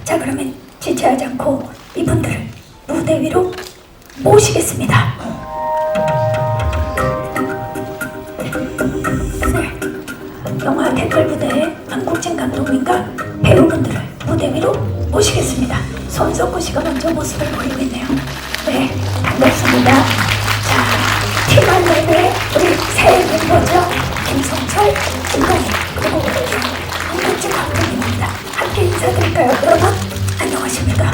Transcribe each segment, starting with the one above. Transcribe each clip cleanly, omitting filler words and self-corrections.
자, 그러면 지체하지 않고 이분들을 무대 위로 모시겠습니다. 네, 영화 댓글 부대의 안국진 감독님과 배우분들을 무대 위로 모시겠습니다. 손석구 씨가 먼저 모습을 보이고 있네요. 네, 반갑습니다. 자, 팀 안내의 우리 새 멤버죠. 김성철, 김동희, 그리고 안국진 감독님입니다. 함께 인사드릴까요, 여러분? 안녕하십니까?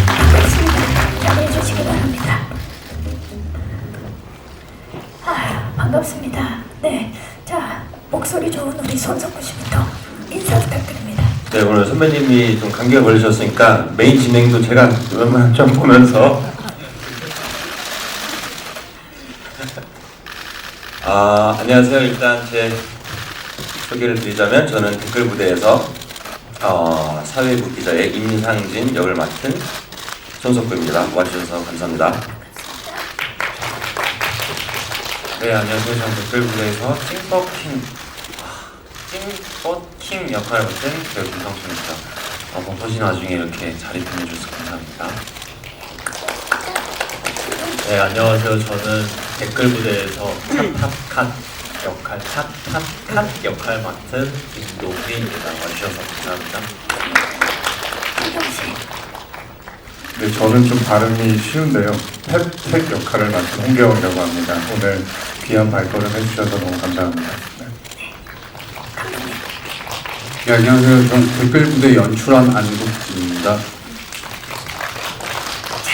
반갑습니다. 잘해주시기 바랍니다. 반갑습니다. 네, 자, 목소리 좋은 우리 손석구 씨부터 인사 부탁드립니다. 네, 오늘 선배님이 좀 감기가 걸리셨으니까 메인 진행도 제가 웬만하면 좀 보면서 안녕하세요. 일단 제 소개를 드리자면 저는 댓글 부대에서 사회부 기자의 임상진 역을 맡은 손석구입니다. 와주셔서 감사합니다. 네, 안녕하세요. 저는 댓글 부대에서 찐버킹 역할을 맡은 배우 김성수입니다. 버퍼진 와중에 이렇게 자리 빛내주셔서 감사합니다. 네, 안녕하세요. 저는 댓글 부대에서 탑탑 역할 맡은 김동희입니다. 와주셔서 감사합니다. 네, 저는 좀 발음이 쉬운데요. 탭 역할을 맡은 홍경이라고 합니다. 오늘 귀한 발걸음 해주셔서 너무 감사합니다. 네, 안녕하세요. 저는 댓글 부대 연출한 안국진입니다. 자,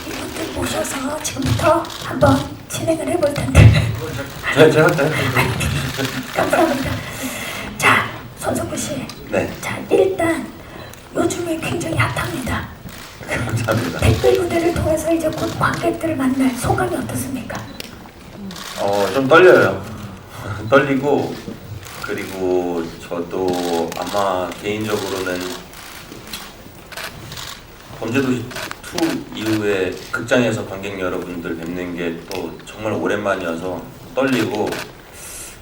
이분들 모셔서 지금부터 한번 진행을 해볼 텐데. 제가 할까요? 감사합니다. 자, 손석구 씨. 네. 자, 일단 요즘에 굉장히 핫합니다. 감사합니다. 댓글 무대를 통해서 이제 곧 관객들을 만날 소감이 어떻습니까? 좀 떨려요. 떨리고, 그리고 저도 아마 개인적으로는 범죄도시 2 이후에 극장에서 관객 여러분들 뵙는 게 또 정말 오랜만이어서 떨리고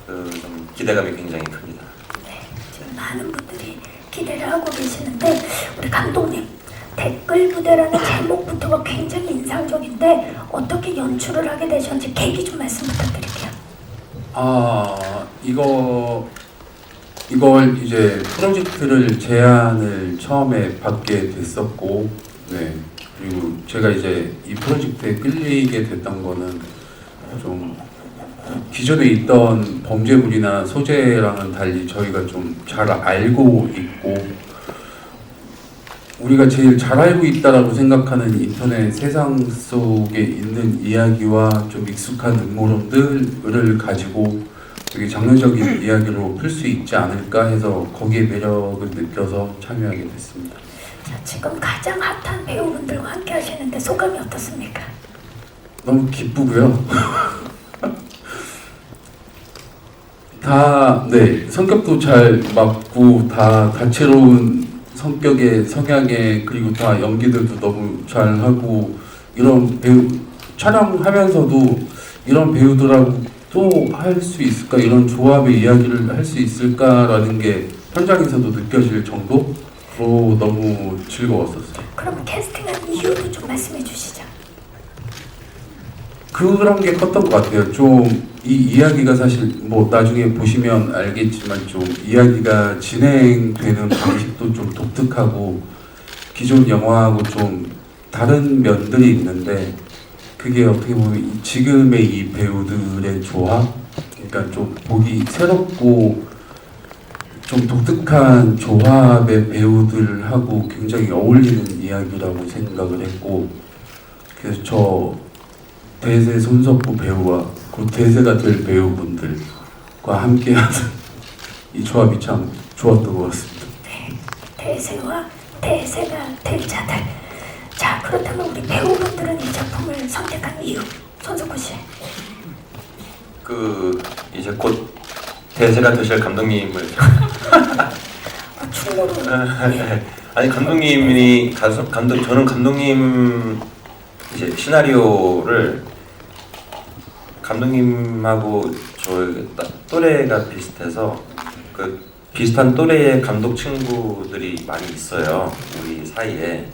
좀 기대감이 굉장히 큽니다. 네, 지금 많은 분들이 기대를 하고 계시는데 우리 감독님, 댓글 부대라는 제목부터가 굉장히 인상적인데 어떻게 연출을 하게 되셨는지 계기 좀 말씀 부탁드릴게요. 이걸 이제 프로젝트를 제안을 처음에 받게 됐었고, 네, 그리고 제가 이제 이 프로젝트에 끌리게 됐던 거는 좀 기존에 있던 범죄물이나 소재랑은 달리 저희가 좀 잘 알고 있고, 우리가 제일 잘 알고 있다라고 생각하는 인터넷 세상 속에 있는 이야기와 좀 익숙한 음모론들을 가지고 되게 장르적인 이야기로 풀 수 있지 않을까 해서 거기에 매력을 느껴서 참여하게 됐습니다. 자, 지금 가장 핫한 배우분들과 함께 하시는데 소감이 어떻습니까? 너무 기쁘고요. 다, 네, 성격도 잘 맞고 다 다채로운 성격의 성향에, 그리고 다 연기들도 너무 잘하고, 이런 배우 촬영하면서도 이런 배우들하고 또 할 수 있을까, 이런 조합의 이야기를 할 수 있을까라는 게 현장에서도 느껴질 정도로 너무 즐거웠었어요. 그럼 캐스팅한 이유도 좀 말씀해 주시죠. 그런 게 컸던 것 같아요. 좀 이 이야기가 사실 뭐 나중에 보시면 알겠지만 좀 이야기가 진행되는 방식도 좀 독특하고 기존 영화하고 좀 다른 면들이 있는데, 그게 어떻게 보면 지금의 이 배우들의 조합, 그러니까 좀 보기 새롭고 좀 독특한 조합의 배우들하고 굉장히 어울리는 이야기라고 생각을 했고, 그래서 저 대세 손석구 배우와 그 대세가 될 배우분들과 함께하는 이 조합이 참 좋았던 것 같습니다. 네, 대세와 대세가 될 자들. 자, 그렇다면 우리 배우분들은 이 작품을 선택한 이유, 손석구 씨. 이제 곧 대세가 되실 감독님을 충고로. 아니 감독님이 저는 감독님 이제 시나리오를 감독님하고 저 또래가 비슷해서 비슷한 또래의 감독 친구들이 많이 있어요. 우리 사이에.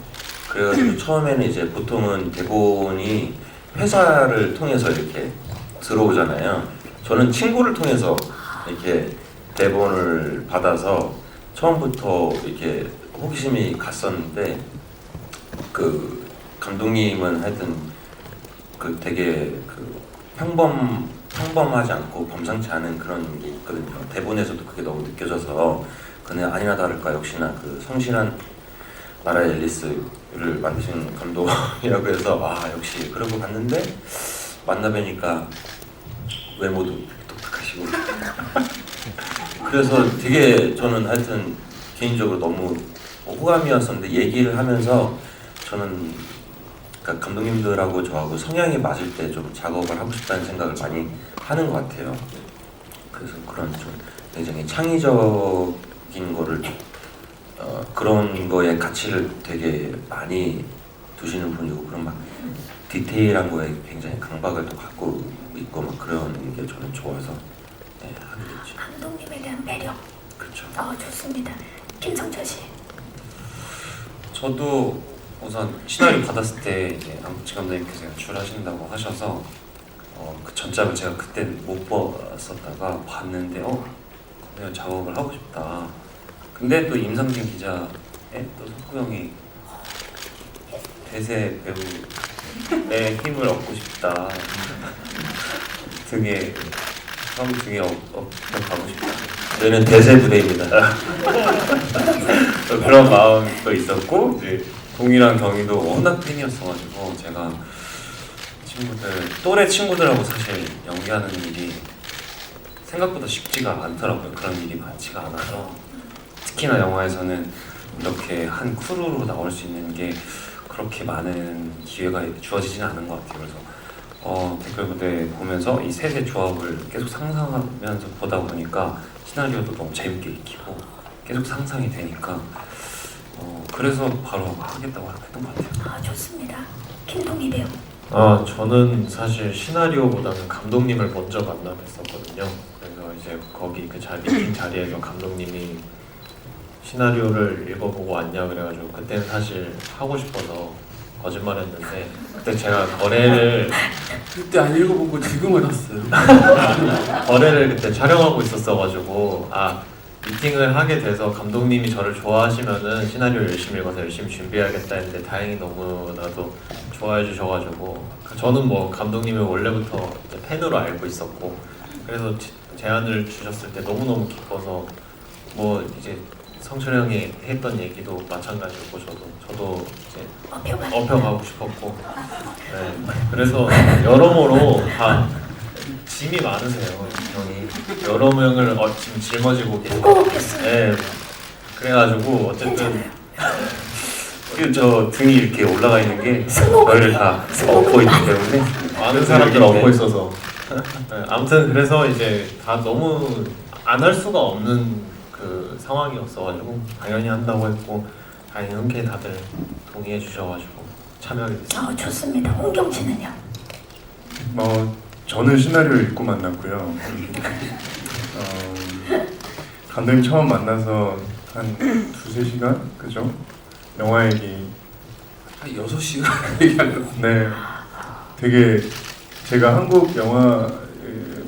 그래가지고 처음에는 이제 보통은 대본이 회사를 통해서 이렇게 들어오잖아요. 저는 친구를 통해서 이렇게 대본을 받아서 처음부터 이렇게 호기심이 갔었는데 그 감독님은 하여튼 그 되게 그 평범하지 않고 범상치 않은 그런 게 있거든요. 대본에서도 그게 너무 느껴져서 그는 아니나 다를까 역시나 그 성실한 마라이 앨리스를 만드신 감독이라고 해서 아 역시 그러고 봤는데 만나 뵈니까 외모도 독특하시고 그래서 되게 저는 하여튼 개인적으로 너무 호감이었었는데 얘기를 하면서 저는 그러니까 감독님들하고 저하고 성향이 맞을 때 좀 작업을 하고 싶다는 생각을 많이 하는 것 같아요. 그래서 그런 좀 굉장히 창의적인 거를 그런 거에 가치를 되게 많이 두시는 분이고 그런 막 디테일한 거에 굉장히 강박을 또 갖고 있고 막 그런 게 저는 좋아서 네, 하게 됐죠. 감독님에 대한 배려. 그렇죠. 좋습니다. 김성철 씨. 저도 우선 시나리오 받았을 때 이제 안국지 감독님께서 연출하신다고 하셔서 그 전작을 제가 그때 못 봤었다가 봤는데 내가 작업을 하고 싶다. 근데 또 임상진 기자의 또 석구 형이 대세 배우의 힘을 얻고 싶다. 등에 형 등에 업혀가고 싶다. 저희는 대세 부대입니다. 또 그런 마음도 있었고 이제 동이랑 경희도 워낙 팬이었어가지고 제가 또래 친구들하고 사실 연기하는 일이 생각보다 쉽지가 않더라고요. 그런 일이 많지가 않아서 특히나 영화에서는 이렇게 한 크루로 나올 수 있는 게 그렇게 많은 기회가 주어지지는 않은 것 같아요. 그래서 댓글 부대 보면서 이 셋의 조합을 계속 상상하면서 보다 보니까 시나리오도 너무 재밌게 익히고 계속 상상이 되니까 그래서 바로 하겠다고 했던 것 같아요. 좋습니다. 김동희 배우. 저는 사실 시나리오보다는 감독님을 먼저 만나뵀었거든요. 그래서 이제 거기 그 미팅 자리에서 감독님이 시나리오를 읽어보고 왔냐 그래가지고 그때는 사실 하고 싶어서 거짓말했는데 그때 제가 그때 안 읽어본 거 지금 알았어요. 거래를 그때 촬영하고 있었어가지고 미팅을 하게 돼서 감독님이 저를 좋아하시면은 시나리오 열심히 읽어서 열심히 준비해야겠다 했는데 다행히 너무나도 좋아해 주셔가지고 저는 뭐 감독님을 원래부터 이제 팬으로 알고 있었고 그래서 제안을 주셨을 때 너무너무 기뻐서 뭐 이제 성철 형이 했던 얘기도 마찬가지고 저도 이제 업혀가고 싶었고 네 그래서 여러모로 다 짐이 많으세요 형이 여러 명을 지금 짊어지고 계시고 네 그래가지고 어쨌든 저 등이 이렇게 올라가 있는 게 저희를 다 업고 있기 때문에 많은 사람들 업고 있어서 네, 아무튼 그래서 이제 다 너무 안 할 수가 없는 그 상황이었어가지고 당연히 한다고 했고 다행히 흔쾌히 다들 동의해 주셔가지고 참여하게 됐습니다. 좋습니다. 홍경진은요? 저는 시나리오 읽고 만났고요. 감독님 처음 만나서 한 2-3시간? 그죠? 영화 얘기 한 6시간 얘기하려고. 네, 되게 제가 한국 영화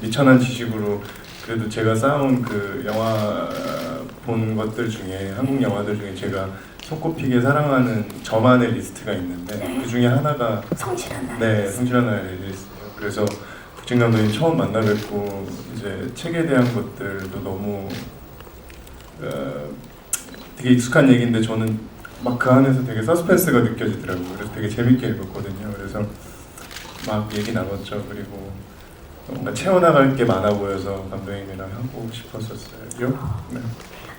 미천한 지식으로 그래도 제가 쌓아온 그 영화 본 것들 중에 한국 영화들 중에 제가 손꼽히게 사랑하는 저만의 리스트가 있는데 그 중에 하나가 성실한 날. 네, 성실한 나의 리스트예요. 그래서 국진 감독님 처음 만나 뵙고 이제 책에 대한 것들도 너무 되게 익숙한 얘기인데 저는 막 그 안에서 되게 서스펜스가 느껴지더라고요. 그래서 되게 재밌게 읽었거든요. 그래서 막 얘기 나눴죠. 그리고 뭔가 채워나갈 게 많아 보여서 감독님이랑 하고 싶었었어요. 네.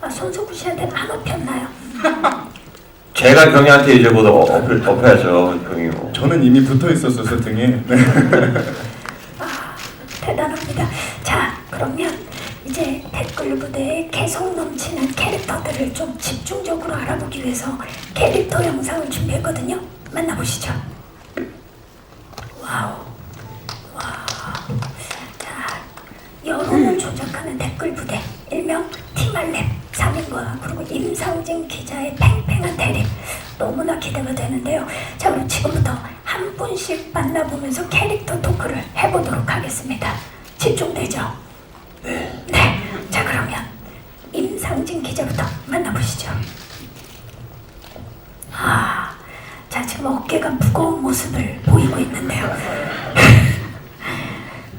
손석구 씨한테는 안 업혔나요? 제가 경희한테 이제 곧 업혀야죠 경희. 저는 이미 붙어 있었어서 등에. 네. 대단합니다. 자, 그러면 이제 댓글 부대의 개성 넘치는 캐릭터들을 좀 집중적으로 알아보기 위해서 캐릭터 영상을 준비했거든요. 만나보시죠. 와우. 자, 여론을 조작하는 댓글 부대, 일명 티말랩. 선임과 그리고 임상진 기자의 팽팽한 대립 너무나 기대가 되는데요. 자, 그럼 지금부터 한 분씩 만나보면서 캐릭터 토크를 해보도록 하겠습니다. 집중되죠? 네. 네. 자, 그러면 임상진 기자부터 만나보시죠. 자, 지금 어깨가 무거운 모습을 보이고 있는데요.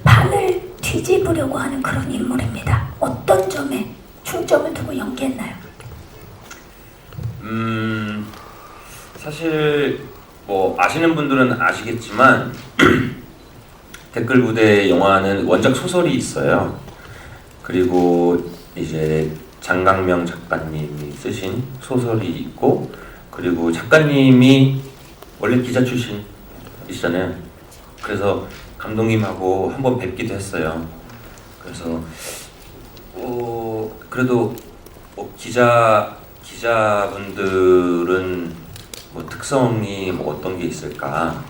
판을 뒤집으려고 하는 그런 인물입니다. 어떤 점에 중점을 두고 연기했나요? 사실 뭐 아시는 분들은 아시겠지만 댓글 부대 영화는 원작 소설이 있어요. 그리고 이제 장강명 작가님이 쓰신 소설이 있고, 그리고 작가님이 원래 기자 출신이시잖아요. 그래서 감독님하고 한번 뵙기도 했어요. 그래서 그래도 뭐 기자분들은 뭐 특성이 뭐 어떤 게 있을까,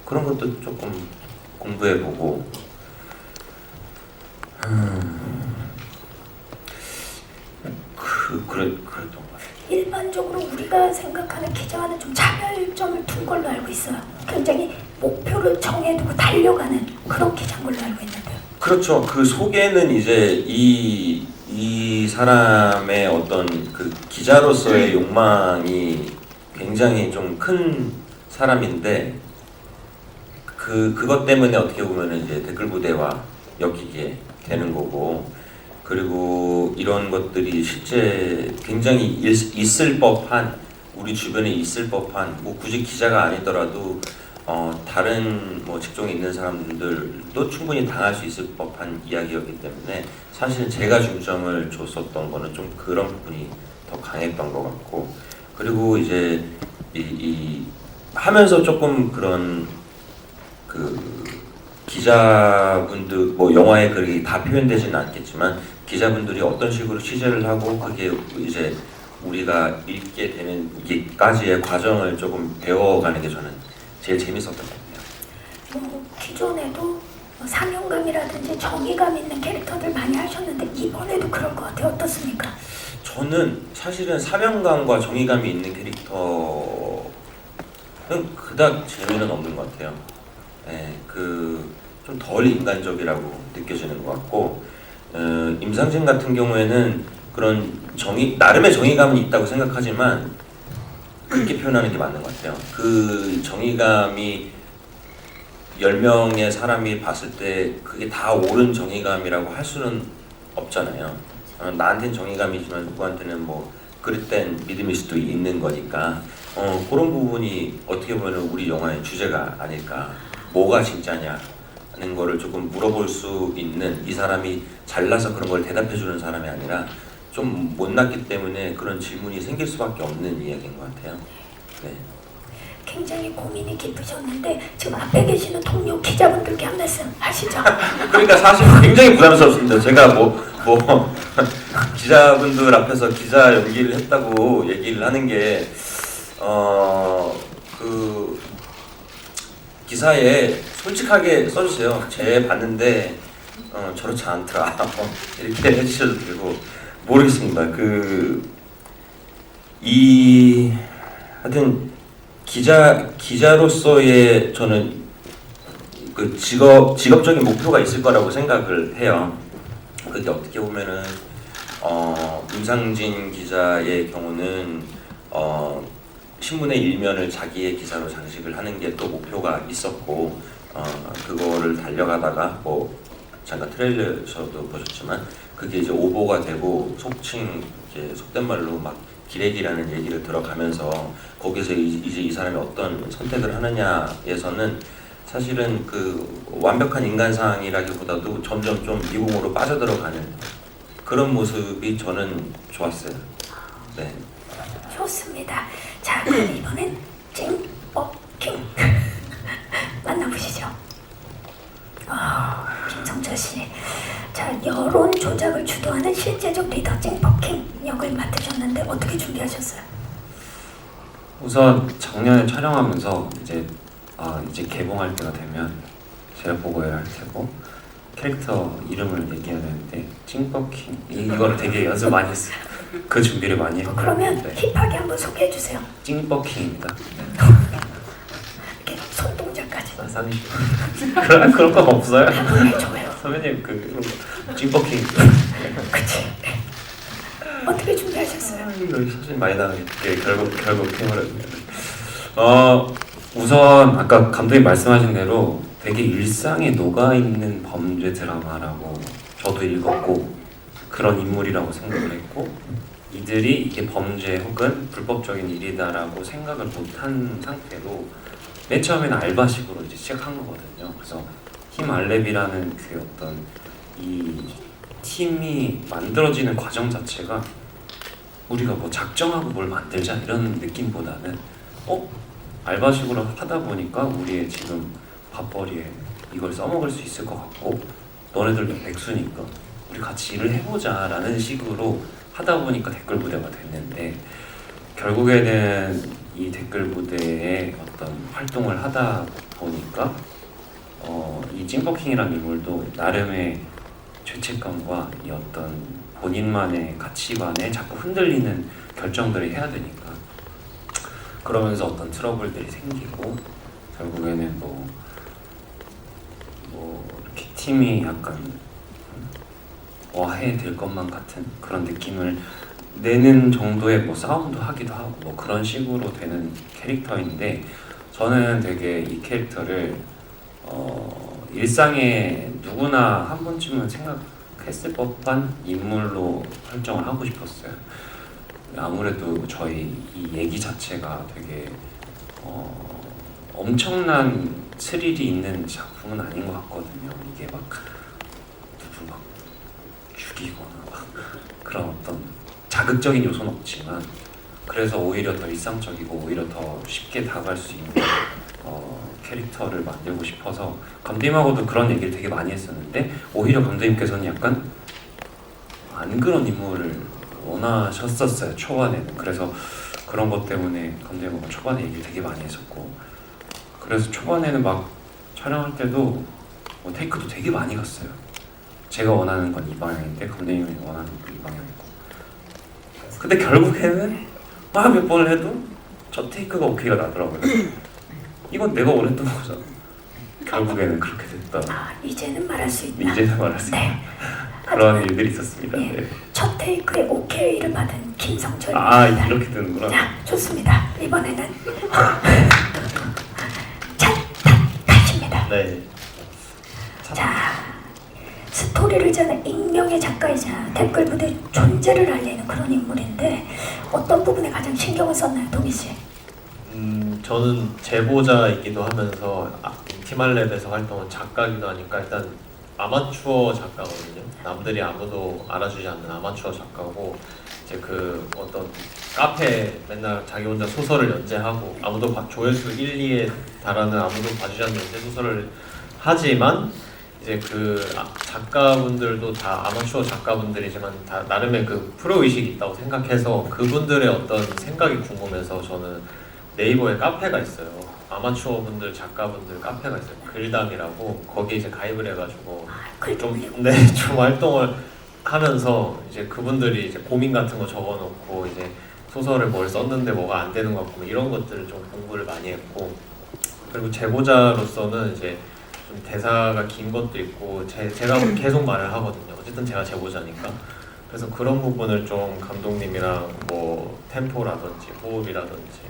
그런 것도 조금 공부해보고 그랬던 것 같아요. 일반적으로 우리가 생각하는 기자와는 좀 차별점을 둔 걸로 알고 있어요. 굉장히 목표를 정해두고 달려가는 그런 기자인 걸로 알고 있는데요. 그렇죠. 그 속에는 이제 이 사람의 어떤 그 기자로서의 욕망이 굉장히 좀 큰 사람인데, 그것 때문에 어떻게 보면은 이제 댓글 부대와 엮이게 되는 거고, 그리고 이런 것들이 실제 굉장히 있을 법한, 우리 주변에 있을 법한, 뭐 굳이 기자가 아니더라도 다른 뭐 직종에 있는 사람들도 충분히 당할 수 있을 법한 이야기였기 때문에, 사실 제가 중점을 줬었던 거는 좀 그런 부분이 더 강했던 것 같고, 그리고 이제 이 하면서 조금 그런 그 기자분들, 뭐 영화에 그렇게 다 표현되지는 않겠지만 기자분들이 어떤 식으로 취재를 하고 그게 이제 우리가 읽게 되는 이게까지의 과정을 조금 배워가는 게 저는 제일 재밌었던 것 같아요. 뭐 기존에도 뭐 사명감이라든지 정의감 있는 캐릭터들 많이 하셨는데 이번에도 그럴 것 같아요. 어떻습니까? 저는 사실은 사명감과 정의감이 있는 캐릭터는 그닥 재미는 없는 것 같아요. 네, 좀 덜 인간적이라고 느껴지는 것 같고, 임상진 같은 경우에는 그런 나름의 정의감은 있다고 생각하지만 그렇게 표현하는 게 맞는 것 같아요. 그 정의감이 10명의 사람이 봤을 때 그게 다 옳은 정의감이라고 할 수는 없잖아요. 나한테는 정의감이지만 누구한테는 뭐 그릇된 믿음일 수도 있는 거니까, 그런 부분이 어떻게 보면 우리 영화의 주제가 아닐까. 뭐가 진짜냐는 거를 조금 물어볼 수 있는, 이 사람이 잘나서 그런 걸 대답해주는 사람이 아니라 좀 못났기 때문에 그런 질문이 생길 수밖에 없는 이야기인 것 같아요. 네. 굉장히 고민이 깊으셨는데 지금 앞에 계시는 동료 기자분들께 한 말씀 하시죠. 그러니까 사실 굉장히 부담스럽습니다. 제가 뭐 기자분들 앞에서 기자 연기를 했다고 얘기를 하는 게 그 기사에 솔직하게 써주세요. 제 봤는데 저렇지 않더라. 이렇게 해주셔도 되고, 모르겠습니다. 하여튼 기자로서의 저는 그 직업적인 목표가 있을 거라고 생각을 해요. 그게 어떻게 보면은 임상진 기자의 경우는 신문의 일면을 자기의 기사로 장식을 하는 게 또 목표가 있었고, 그거를 달려가다가 뭐 잠깐 트레일러에서도 보셨지만 그게 이제 오보가 되고 이제 속된 말로 막 기레기라는 얘기를 들어가면서 거기서 이제 이 사람이 어떤 선택을 하느냐에서는 사실은 그 완벽한 인간상이라기보다도 점점 좀 미궁으로 빠져들어가는 그런 모습이 저는 좋았어요. 네. 좋습니다. 자, 그럼 이번엔 찡뻑킹 만나보시죠. 김성철 씨, 자, 여론 조작을 주도하는 실제적 리더 찡뻑킹 역을 맡으셨는데 어떻게 준비하셨어요? 우선 작년에 촬영하면서 이제 개봉할 때가 되면 제가 보고해야 할 테고, 캐릭터 이름을 얘기해야 되는데 찡버킹 이거를 되게 연습 많이 했어요. 그 준비를 많이 했는데 그러면 힙하게 한번 소개해 주세요. 찡버킹입니다. 이렇게 손동작까지. 아, 상식 그런 건 없어요. 해줘요. 선배님 그런 거 찡버킹 그치? 어떻게 준비하셨어요? 이거 사실 많이 나가게 결국 해버렸네요. 우선 아까 감독님 말씀하신 대로 되게 일상에 녹아있는 범죄 드라마라고 저도 읽었고 그런 인물이라고 생각을 했고 이들이 이게 범죄 혹은 불법적인 일이다라고 생각을 못한 상태로 맨 처음에는 알바식으로 이제 시작한 거거든요. 그래서 팀 알렙이라는 그 어떤 이 팀이 만들어지는 과정 자체가 우리가 뭐 작정하고 뭘 만들자 이런 느낌보다는 알바식으로 하다 보니까 우리의 지금 밥벌이에 이걸 써먹을 수 있을 것 같고 너네들도 백수니까 우리 같이 일을 해보자 라는 식으로 하다 보니까 댓글 부대가 됐는데 결국에는 이 댓글 부대의 어떤 활동을 하다 보니까 이 찡버킹이라는 인물도 나름의 죄책감과 이 어떤 본인만의 가치관에 자꾸 흔들리는 결정들을 해야 되니까 그러면서 어떤 트러블들이 생기고 결국에는 뭐 이렇게 팀이 약간 어해될 것만 같은 그런 느낌을 내는 정도의 뭐 싸움도 하기도 하고 뭐 그런 식으로 되는 캐릭터인데 저는 되게 이 캐릭터를 일상에 누구나 한 번쯤은 생각했을 법한 인물로 설정을 하고 싶었어요. 아무래도 저희 이 얘기 자체가 되게 엄청난 스릴이 있는 작품은 아닌 것 같거든요. 이게 막 누구 막 죽이거나 막 그런 어떤 자극적인 요소는 없지만 그래서 오히려 더 일상적이고 오히려 더 쉽게 다가갈 수 있는 캐릭터를 만들고 싶어서 감독님하고도 그런 얘기를 되게 많이 했었는데 오히려 감독님께서는 약간 안 그런 인물을 원하셨었어요 초반에는. 그래서 그런 것 때문에 감독님하고 초반에 얘기를 되게 많이 했었고 그래서 초반에는 막 촬영할 때도 뭐 테이크도 되게 많이 갔어요. 제가 원하는 건 이 방향인데 감독님이 원하는 건 이 방향이고 근데 결국에는 막 몇 번을 해도 첫 테이크가 오케이가 나더라고요. 이건 내가 원했던 거잖아. 결국에는 그렇게 됐다. 이제는 말할 수 있다. 이제는 말할 수 있다. 네. 그런 일들이 있었습니다. 예. 네. 첫 테이크에 오케이를 받은 김성철입니다. 이렇게 되는구나. 자, 좋습니다. 이번에는 다십니다. 네. 자, 스토리를 짜는 익명의 작가이자 댓글 부대 존재를 알리는 그런 인물인데 어떤 부분에 가장 신경을 썼나요, 동희 씨? 저는 제보자이기도 하면서 티말랩에서 활동한 작가기도 하니까 일단 아마추어 작가거든요. 남들이 아무도 알아주지 않는 아마추어 작가고 이제 그 어떤 카페 맨날 자기 혼자 소설을 연재하고 아무도 조회수 1, 2에 달하는 아무도 봐주지 않는 연재 소설을 하지만 이제 그 작가분들도 다 아마추어 작가분들이지만 다 나름의 그 프로 의식이 있다고 생각해서 그분들의 어떤 생각이 궁금해서 저는 네이버에 카페가 있어요. 아마추어 분들 작가분들 카페가 있어요. 글담이라고 거기에 이제 가입을 해가지고 좀 활동을 하면서 이제 그분들이 이제 고민 같은 거 적어놓고 이제 소설을 뭘 썼는데 뭐가 안 되는 것 같고 뭐 이런 것들을 좀 공부를 많이 했고 그리고 제보자로서는 이제 좀 대사가 긴 것도 있고 제가 계속 말을 하거든요. 어쨌든 제가 제보자니까. 그래서 그런 부분을 좀 감독님이랑 뭐 템포라든지 호흡이라든지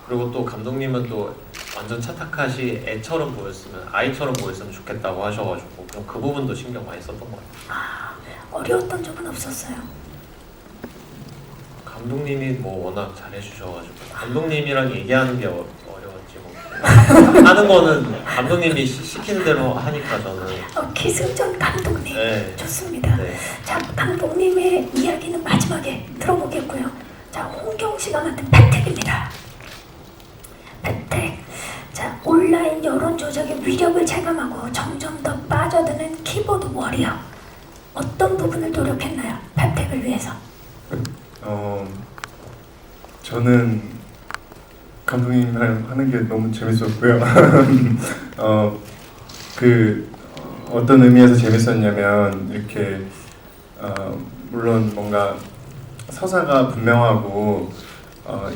그리고 또 감독님은 또 완전 차타카시 애처럼 보였으면 아이처럼 보였으면 좋겠다고 하셔가지고 그럼 그 부분도 신경 많이 썼던 것 같아요. 어려웠던 적은 없었어요. 감독님이 뭐 워낙 잘해주셔가지고 감독님이랑 얘기하는 게 어려웠지 뭐 하는 거는 감독님이 시키는 대로 하니까 저는 기승전 감독님 네. 좋습니다. 네. 자, 감독님의 이야기는 마지막에 들어보겠고요. 자, 홍경 씨가 만든 백택입니다. 백택. 자, 온라인 여론 조작의 위력을 체감하고 점점 더 빠져드는 키보드 워리어. 어떤 부분을 노력했나요? 백택을 위해서. 저는 감독님이랑 하는 게 너무 재밌었고요. 어떤 의미에서 재밌었냐면 이렇게 물론 뭔가 서사가 분명하고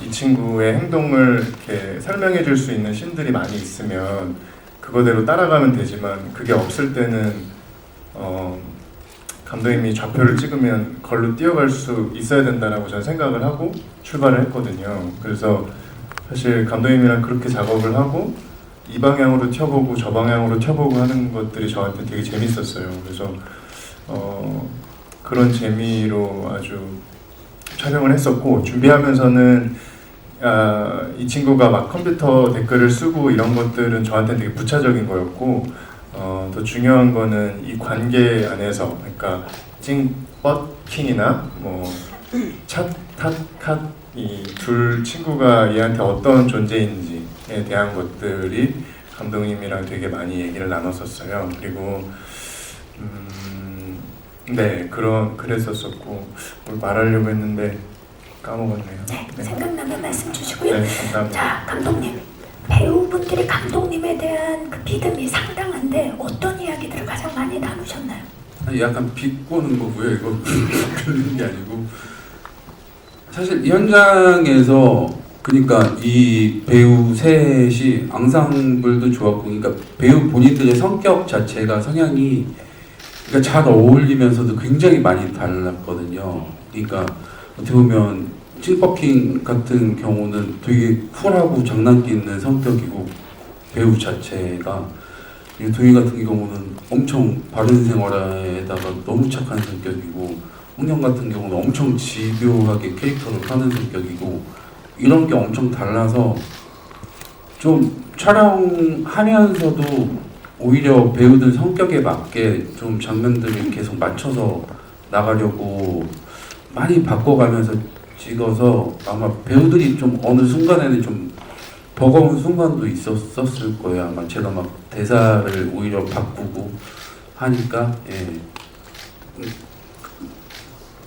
이 친구의 행동을 이렇게 설명해 줄 수 있는 신들이 많이 있으면 그거대로 따라가면 되지만 그게 없을 때는 감독님이 좌표를 찍으면 걸로 뛰어갈 수 있어야 된다라고 저는 생각을 하고 출발을 했거든요. 그래서 사실 감독님이랑 그렇게 작업을 하고 이 방향으로 튀어보고 저 방향으로 튀어보고 하는 것들이 저한테 되게 재밌었어요. 그래서 그런 재미로 아주 촬영을 했었고, 준비하면서는 이 친구가 막 컴퓨터 댓글을 쓰고 이런 것들은 저한테는 되게 부차적인 거였고, 더 중요한 거는 이 관계 안에서, 그러니까 찡뻗킹이나 뭐 찻 이 둘 친구가 얘한테 어떤 존재인지에 대한 것들이 감독님이랑 되게 많이 얘기를 나눴었어요. 그리고 네, 그랬었었고, 뭘 말하려고 했는데 까먹었네요. 네, 생각나면 말씀 주시고요. 네, 감사합니다. 자, 감독님. 배우분들이 감독님에 대한 그 믿음이 상당한데 어떤 이야기들을 가장 많이 나누셨나요? 아니, 약간 비꼬는 거고요. 이거 그런 게 아니고 사실 이 현장에서 그러니까 이 배우 셋이 앙상블도 좋았고, 그러니까 배우 본인들의 성격 자체가 성향이 그러니까 잘 어울리면서도 굉장히 많이 달랐거든요. 그러니까 어떻게 보면 찡버킹 같은 경우는 되게 쿨하고 장난기 있는 성격이고 배우 자체가, 도희 같은 경우는 엄청 바른 생활에다가 너무 착한 성격이고, 홍영 같은 경우는 엄청 집요하게 캐릭터를 파는 성격이고, 이런 게 엄청 달라서 좀 촬영하면서도 오히려 배우들 성격에 맞게 좀 장면들을 계속 맞춰서 나가려고 많이 바꿔가면서 찍어서 아마 배우들이 좀 어느 순간에는 좀 버거운 순간도 있었을 거예요. 아마 제가 막 대사를 오히려 바꾸고 하니까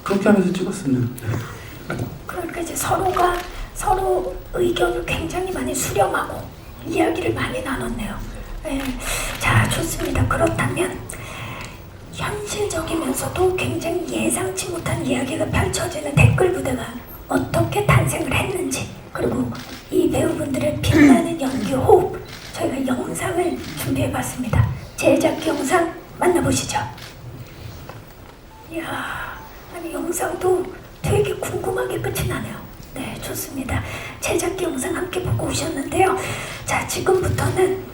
그렇게 하면서 찍었습니다. 그러니까 이제 서로 의견을 굉장히 많이 수렴하고 이야기를 많이 나눴네요. 네. 자, 좋습니다. 그렇다면 현실적이면서도 굉장히 예상치 못한 이야기가 펼쳐지는 댓글 부대가 어떻게 탄생을 했는지, 그리고 이 배우분들의 빛나는 연기 호흡, 저희가 영상을 준비해봤습니다. 제작기 영상 만나보시죠. 이야, 아니 영상도 되게 궁금하게 끝이 나네요. 네, 좋습니다. 제작기 영상 함께 보고 오셨는데요. 자, 지금부터는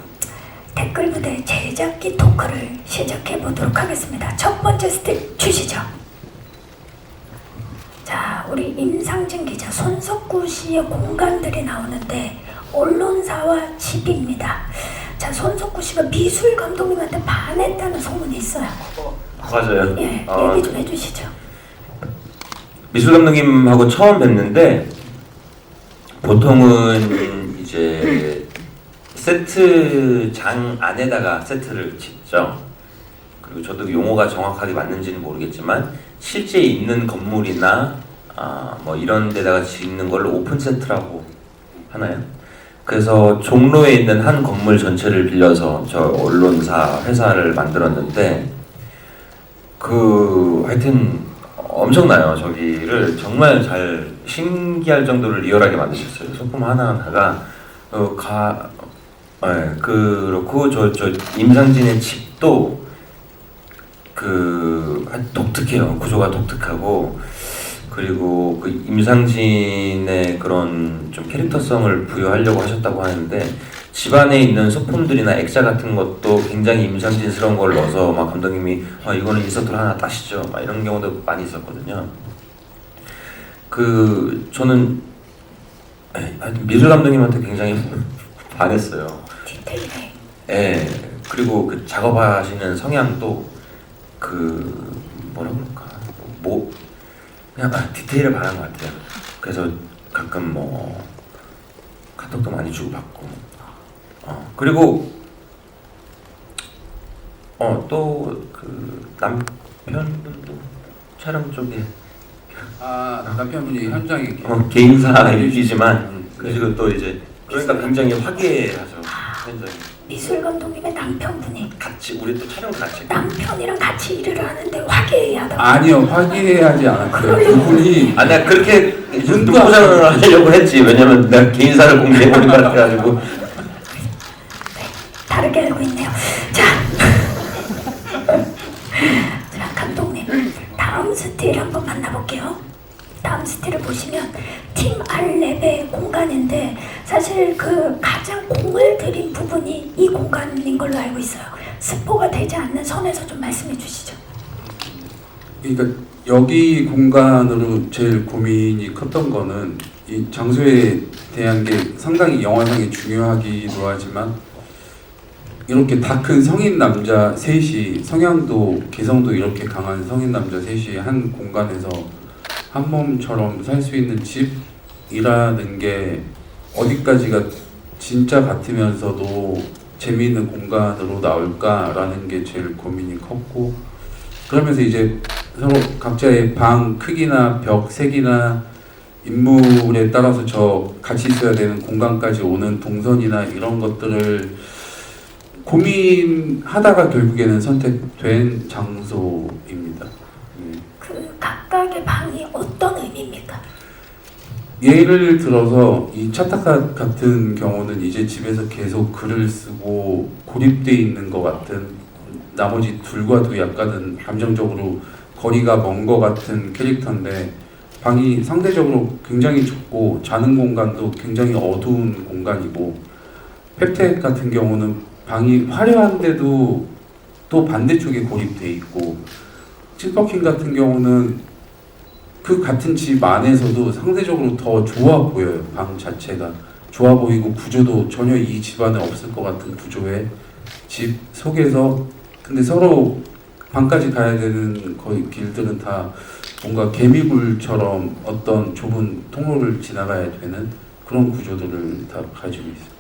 댓글 부대 제작기 토크를 시작해 보도록 하겠습니다. 첫 번째 스텝 주시죠. 자, 우리 임상진 기자, 손석구 씨의 공간들이 나오는데 언론사와 집입니다. 자, 손석구 씨가 미술 감독님한테 반했다는 소문이 있어요. 맞아요. 예, 얘기 좀 해주시죠. 미술 감독님하고 처음 뵀는데 보통은 이제 세트장 안에다가 세트를 짓죠. 그리고 저도 용어가 정확하게 맞는지는 모르겠지만 실제 있는 건물이나 뭐 이런 데다가 짓는 걸 오픈 세트라고 하나요? 그래서 종로에 있는 한 건물 전체를 빌려서 저 언론사 회사를 만들었는데 하여튼 엄청나요. 저기를 정말 잘 신기할 정도로 리얼하게 만드셨어요. 소품 하나하나가 그렇고 저 임상진의 집도 독특해요. 구조가 독특하고, 그리고 그 임상진의 그런 좀 캐릭터성을 부여하려고 하셨다고 하는데 집 안에 있는 소품들이나 액자 같은 것도 굉장히 임상진스러운 걸 넣어서 막 감독님이 이거는 인서트를 하나 따시죠 막 이런 경우도 많이 있었거든요. 저는 하여튼 미술 감독님한테 굉장히 반했어요. 디테일해. 예. 그리고 그 작업하시는 성향도 뭐라 그럴까, 그냥 디테일에 반한 것 같아요. 그래서 가끔 뭐 카톡도 많이 주고받고, 그리고 또 그 남편분도 촬영 쪽에 남편분이 현장에 개인사이지만 그리고 또 이제 그러니까 굉장히 화기애애하죠 현장이. 미술 감독님의 남편분이 같이 우리 또 촬영 같이. 남편이랑 같이 일을 하는데 화기애애하다고. 아니요, 화기애애하지 않았고요. 그분이 아, 나 그렇게 눈 포장을 하려고 했지. 왜냐면 내가 개인사를 공개해버린 것 같아가지고. 다르게 알고 있네요. 자, 자 감독님 다음 스틸 한번 만나볼게요. 다음 스틸을 보시면 팀 알랩의 공간인데 사실 그 가장 공을 들인 부분이 이 공간인 걸로 알고 있어요. 스포가 되지 않는 선에서 좀 말씀해 주시죠. 그러니까 여기 공간으로 제일 고민이 컸던 거는 이 장소에 대한 게 상당히 영화상에 중요하기도 하지만 이렇게 다 큰 성인 남자 셋이 성향도 개성도 이렇게 강한 성인 남자 셋이 한 공간에서 한 몸처럼 살 수 있는 집이라는 게 어디까지가 진짜 같으면서도 재미있는 공간으로 나올까라는 게 제일 고민이 컸고 그러면서 이제 서로 각자의 방 크기나 벽 색이나 인물에 따라서 저 같이 있어야 되는 공간까지 오는 동선이나 이런 것들을 고민하다가 결국에는 선택된 장소입니다. 그 각각의 방이 어떤 의미입니까? 예를 들어서 이 차타카 같은 경우는 이제 집에서 계속 글을 쓰고 고립돼 있는 것 같은 나머지 둘과도 약간은 감정적으로 거리가 먼 것 같은 캐릭터인데 방이 상대적으로 굉장히 좁고 자는 공간도 굉장히 어두운 공간이고 펩텍 같은 경우는 방이 화려한데도 또 반대쪽에 고립돼 있고 찐퍼킹 같은 경우는 그 같은 집 안에서도 상대적으로 더 좋아 보여요. 방 자체가 좋아 보이고 구조도 전혀 이 집안에 없을 것 같은 구조의 집 속에서 근데 서로 방까지 가야 되는 거의 길들은 다 뭔가 개미굴처럼 어떤 좁은 통로를 지나가야 되는 그런 구조들을 다 가지고 있어요.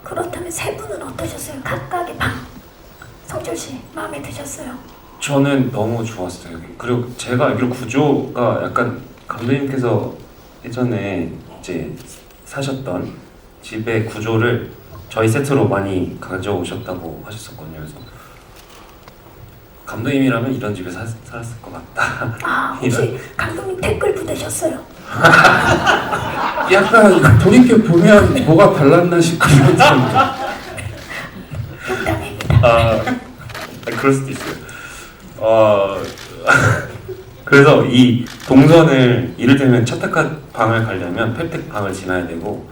그렇다면 세 분은 어떠셨어요? 각각의 방. 성철 씨 마음에 드셨어요? 저는 너무 좋았어요. 그리고 제가 알기로 구조가 약간 감독님께서 예전에 이제 사셨던 집의 구조를 저희 세트로 많이 가져오셨다고 하셨었거든요. 그래서 감독님이라면 이런 집에 살았을 것 같다. 아 혹시 감독님 댓글 부대셨어요? 약간 돌이켜 보면 뭐가 달랐나 싶은 생각이 농담입니다. 그럴 수도 있어요. 그래서 이 동선을 이를테면 차타카 방을 가려면 펩텍 방을 지나야 되고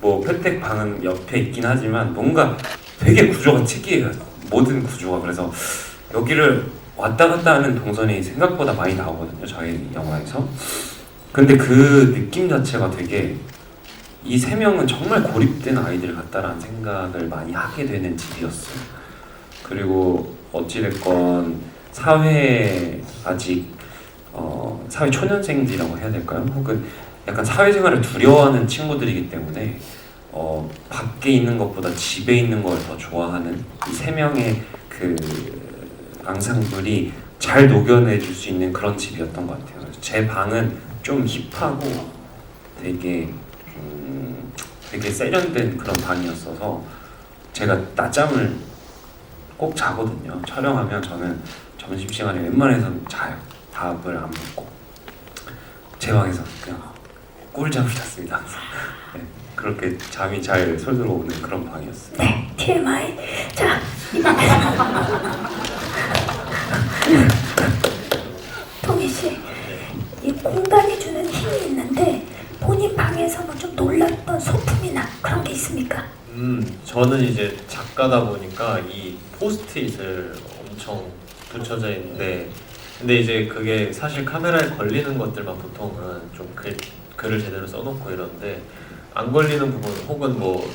뭐 펩텍 방은 옆에 있긴 하지만 뭔가 되게 구조가 특이해요. 모든 구조가. 그래서 여기를 왔다 갔다 하는 동선이 생각보다 많이 나오거든요. 저희 영화에서. 근데 그 느낌 자체가 되게 이 세 명은 정말 고립된 아이들 같다라는 생각을 많이 하게 되는 집이었어요. 그리고 어찌됐건 사회에 아직 사회 초년생들이라고 해야 될까요? 혹은 약간 사회생활을 두려워하는 친구들이기 때문에 밖에 있는 것보다 집에 있는 걸 더 좋아하는 이 세 명의 그 앙상블이 잘 녹여내줄 수 있는 그런 집이었던 것 같아요. 그래서 제 방은 좀 힙하고 되게 되게 세련된 그런 방이었어서 제가 낮잠을 꼭 자거든요. 촬영하면 저는 점심시간에 웬만해서는 자요. 밥을 안 먹고 제 방에서 그냥 꿀잠을 잤습니다. 네, 그렇게 잠이 잘 솔솔 오는 그런 방이었어요. 네, TMI. 자, 동희 씨, 이 공간이 주는 힘이 있는데 본인 방에서 뭐 좀 놀랐던 소품이나 그런 게 있습니까? 저는 이제 작가다 보니까 이 포스트잇을 엄청 붙여져 있는데 근데 이제 그게 사실 카메라에 걸리는 것들만 보통은 좀 글을 제대로 써놓고 이런데 안 걸리는 부분 혹은 뭐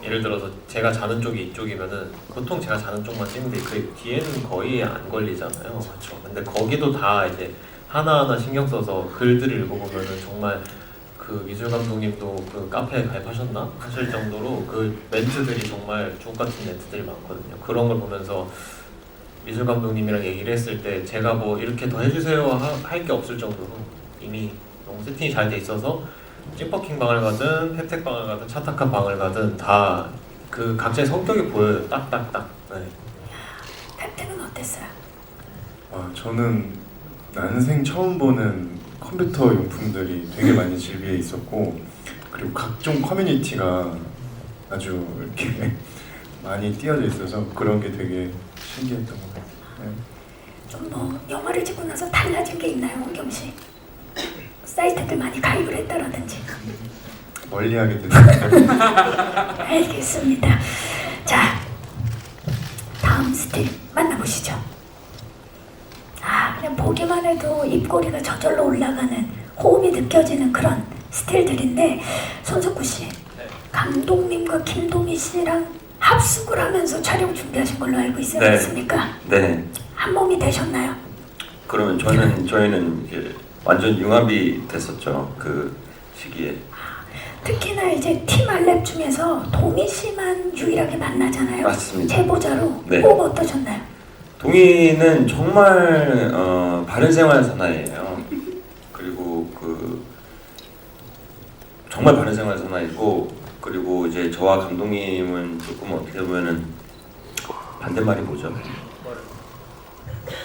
예를 들어서 제가 자는 쪽이 이쪽이면은 보통 제가 자는 쪽만 찍는데 그 뒤에는 거의 안 걸리잖아요. 그렇죠. 근데 거기도 다 이제 하나하나 신경 써서 글들을 읽어보면은 정말 그 미술 감독님도 그 카페에 가입하셨나 하실 정도로 그 멘트들이 정말 주옥 같은 멘트들이 많거든요. 그런 걸 보면서 미술 감독님이랑 얘기를 했을 때 제가 뭐 이렇게 더 해주세요 할 게 없을 정도로 이미 너무 세팅이 잘 돼 있어서 찐퍼킹 방을 가든 펩텍 방을 가든 차타카 방을 가든 다 그 각자의 성격이 보여요. 딱딱딱. 네. 캡틴은 어땠어요? 저는 난생 처음 보는 컴퓨터 용품들이 되게 많이 질비해 있었고, 그리고 각종 커뮤니티가 아주 이렇게 많이 띄어져 있어서 그런 게 되게 신기했던 것 같아요. 네. 좀 뭐 영화를 찍고 나서 달라진 게 있나요, 홍경 씨? 사이트들 많이 가입을 했다라든지. 멀리하게 됐어요. 알겠습니다. 자, 다음 스틸 만나보시죠. 그냥 보기만 해도 입꼬리가 저절로 올라가는 호흡이 느껴지는 그런 스틸들인데, 손석구 씨, 감독님과 김동희 씨랑 합숙을 하면서 촬영 준비하신 걸로 알고 있어요. 네. 맞습니까? 네. 한 몸이 되셨나요? 그러면 저희는 이제 완전 융합이 됐었죠. 그 시기에. 특히나 이제 팀 알랩 중에서 동희 씨만 유일하게 만나잖아요. 맞습니다. 제보자로. 네. 호흡 어떠셨나요? 동희는 정말 바른 생활 사나이예요. 그리고 정말 바른 생활 사나이고, 그리고 이제 저와 감독님은 조금 어떻게 보면은 반대말이 뭐죠?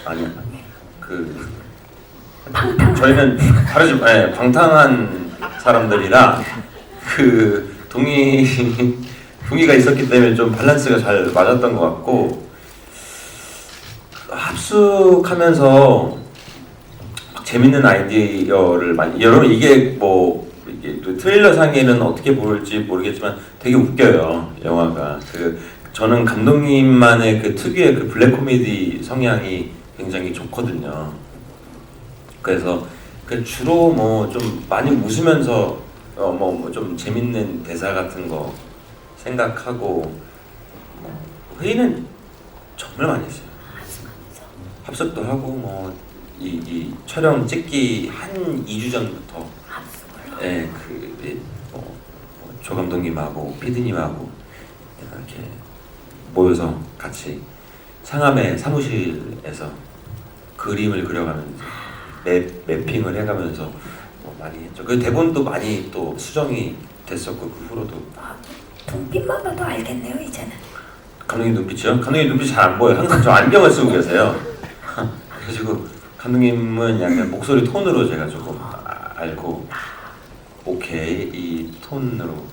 아니 저희는 다르지, 네, 방탕한 사람들이라 동희가 있었기 때문에 좀 밸런스가 잘 맞았던 것 같고, 합숙하면서 막 재밌는 아이디어를 많이, 여러분 이게 트레일러 상에는 어떻게 보일지 모르겠지만 되게 웃겨요, 영화가. 저는 감독님만의 그 특유의 그 블랙 코미디 성향이 굉장히 좋거든요. 그래서 주로 뭐 좀 많이 웃으면서 좀 재밌는 대사 같은 거 생각하고, 회의는 정말 많이 했어요. 합숙도 하고 이 촬영 찍기 한 2주 전부터 조 감독님하고 피디님하고 이렇게 모여서 같이 상암의 사무실에서 그림을 그려가면서 맵핑을 해가면서 많이 했죠. 그 대본도 많이 또 수정이 됐었고, 그 후로도. 눈빛만 봐도 알겠네요, 이제는. 감독님 눈빛이요? 감독님 눈빛이 잘 안 보여요. 항상 저 안경을 쓰고 계세요. 그래가지고 감독님은 약간 목소리 톤으로 제가 조금 알고, 오케이 이 톤으로.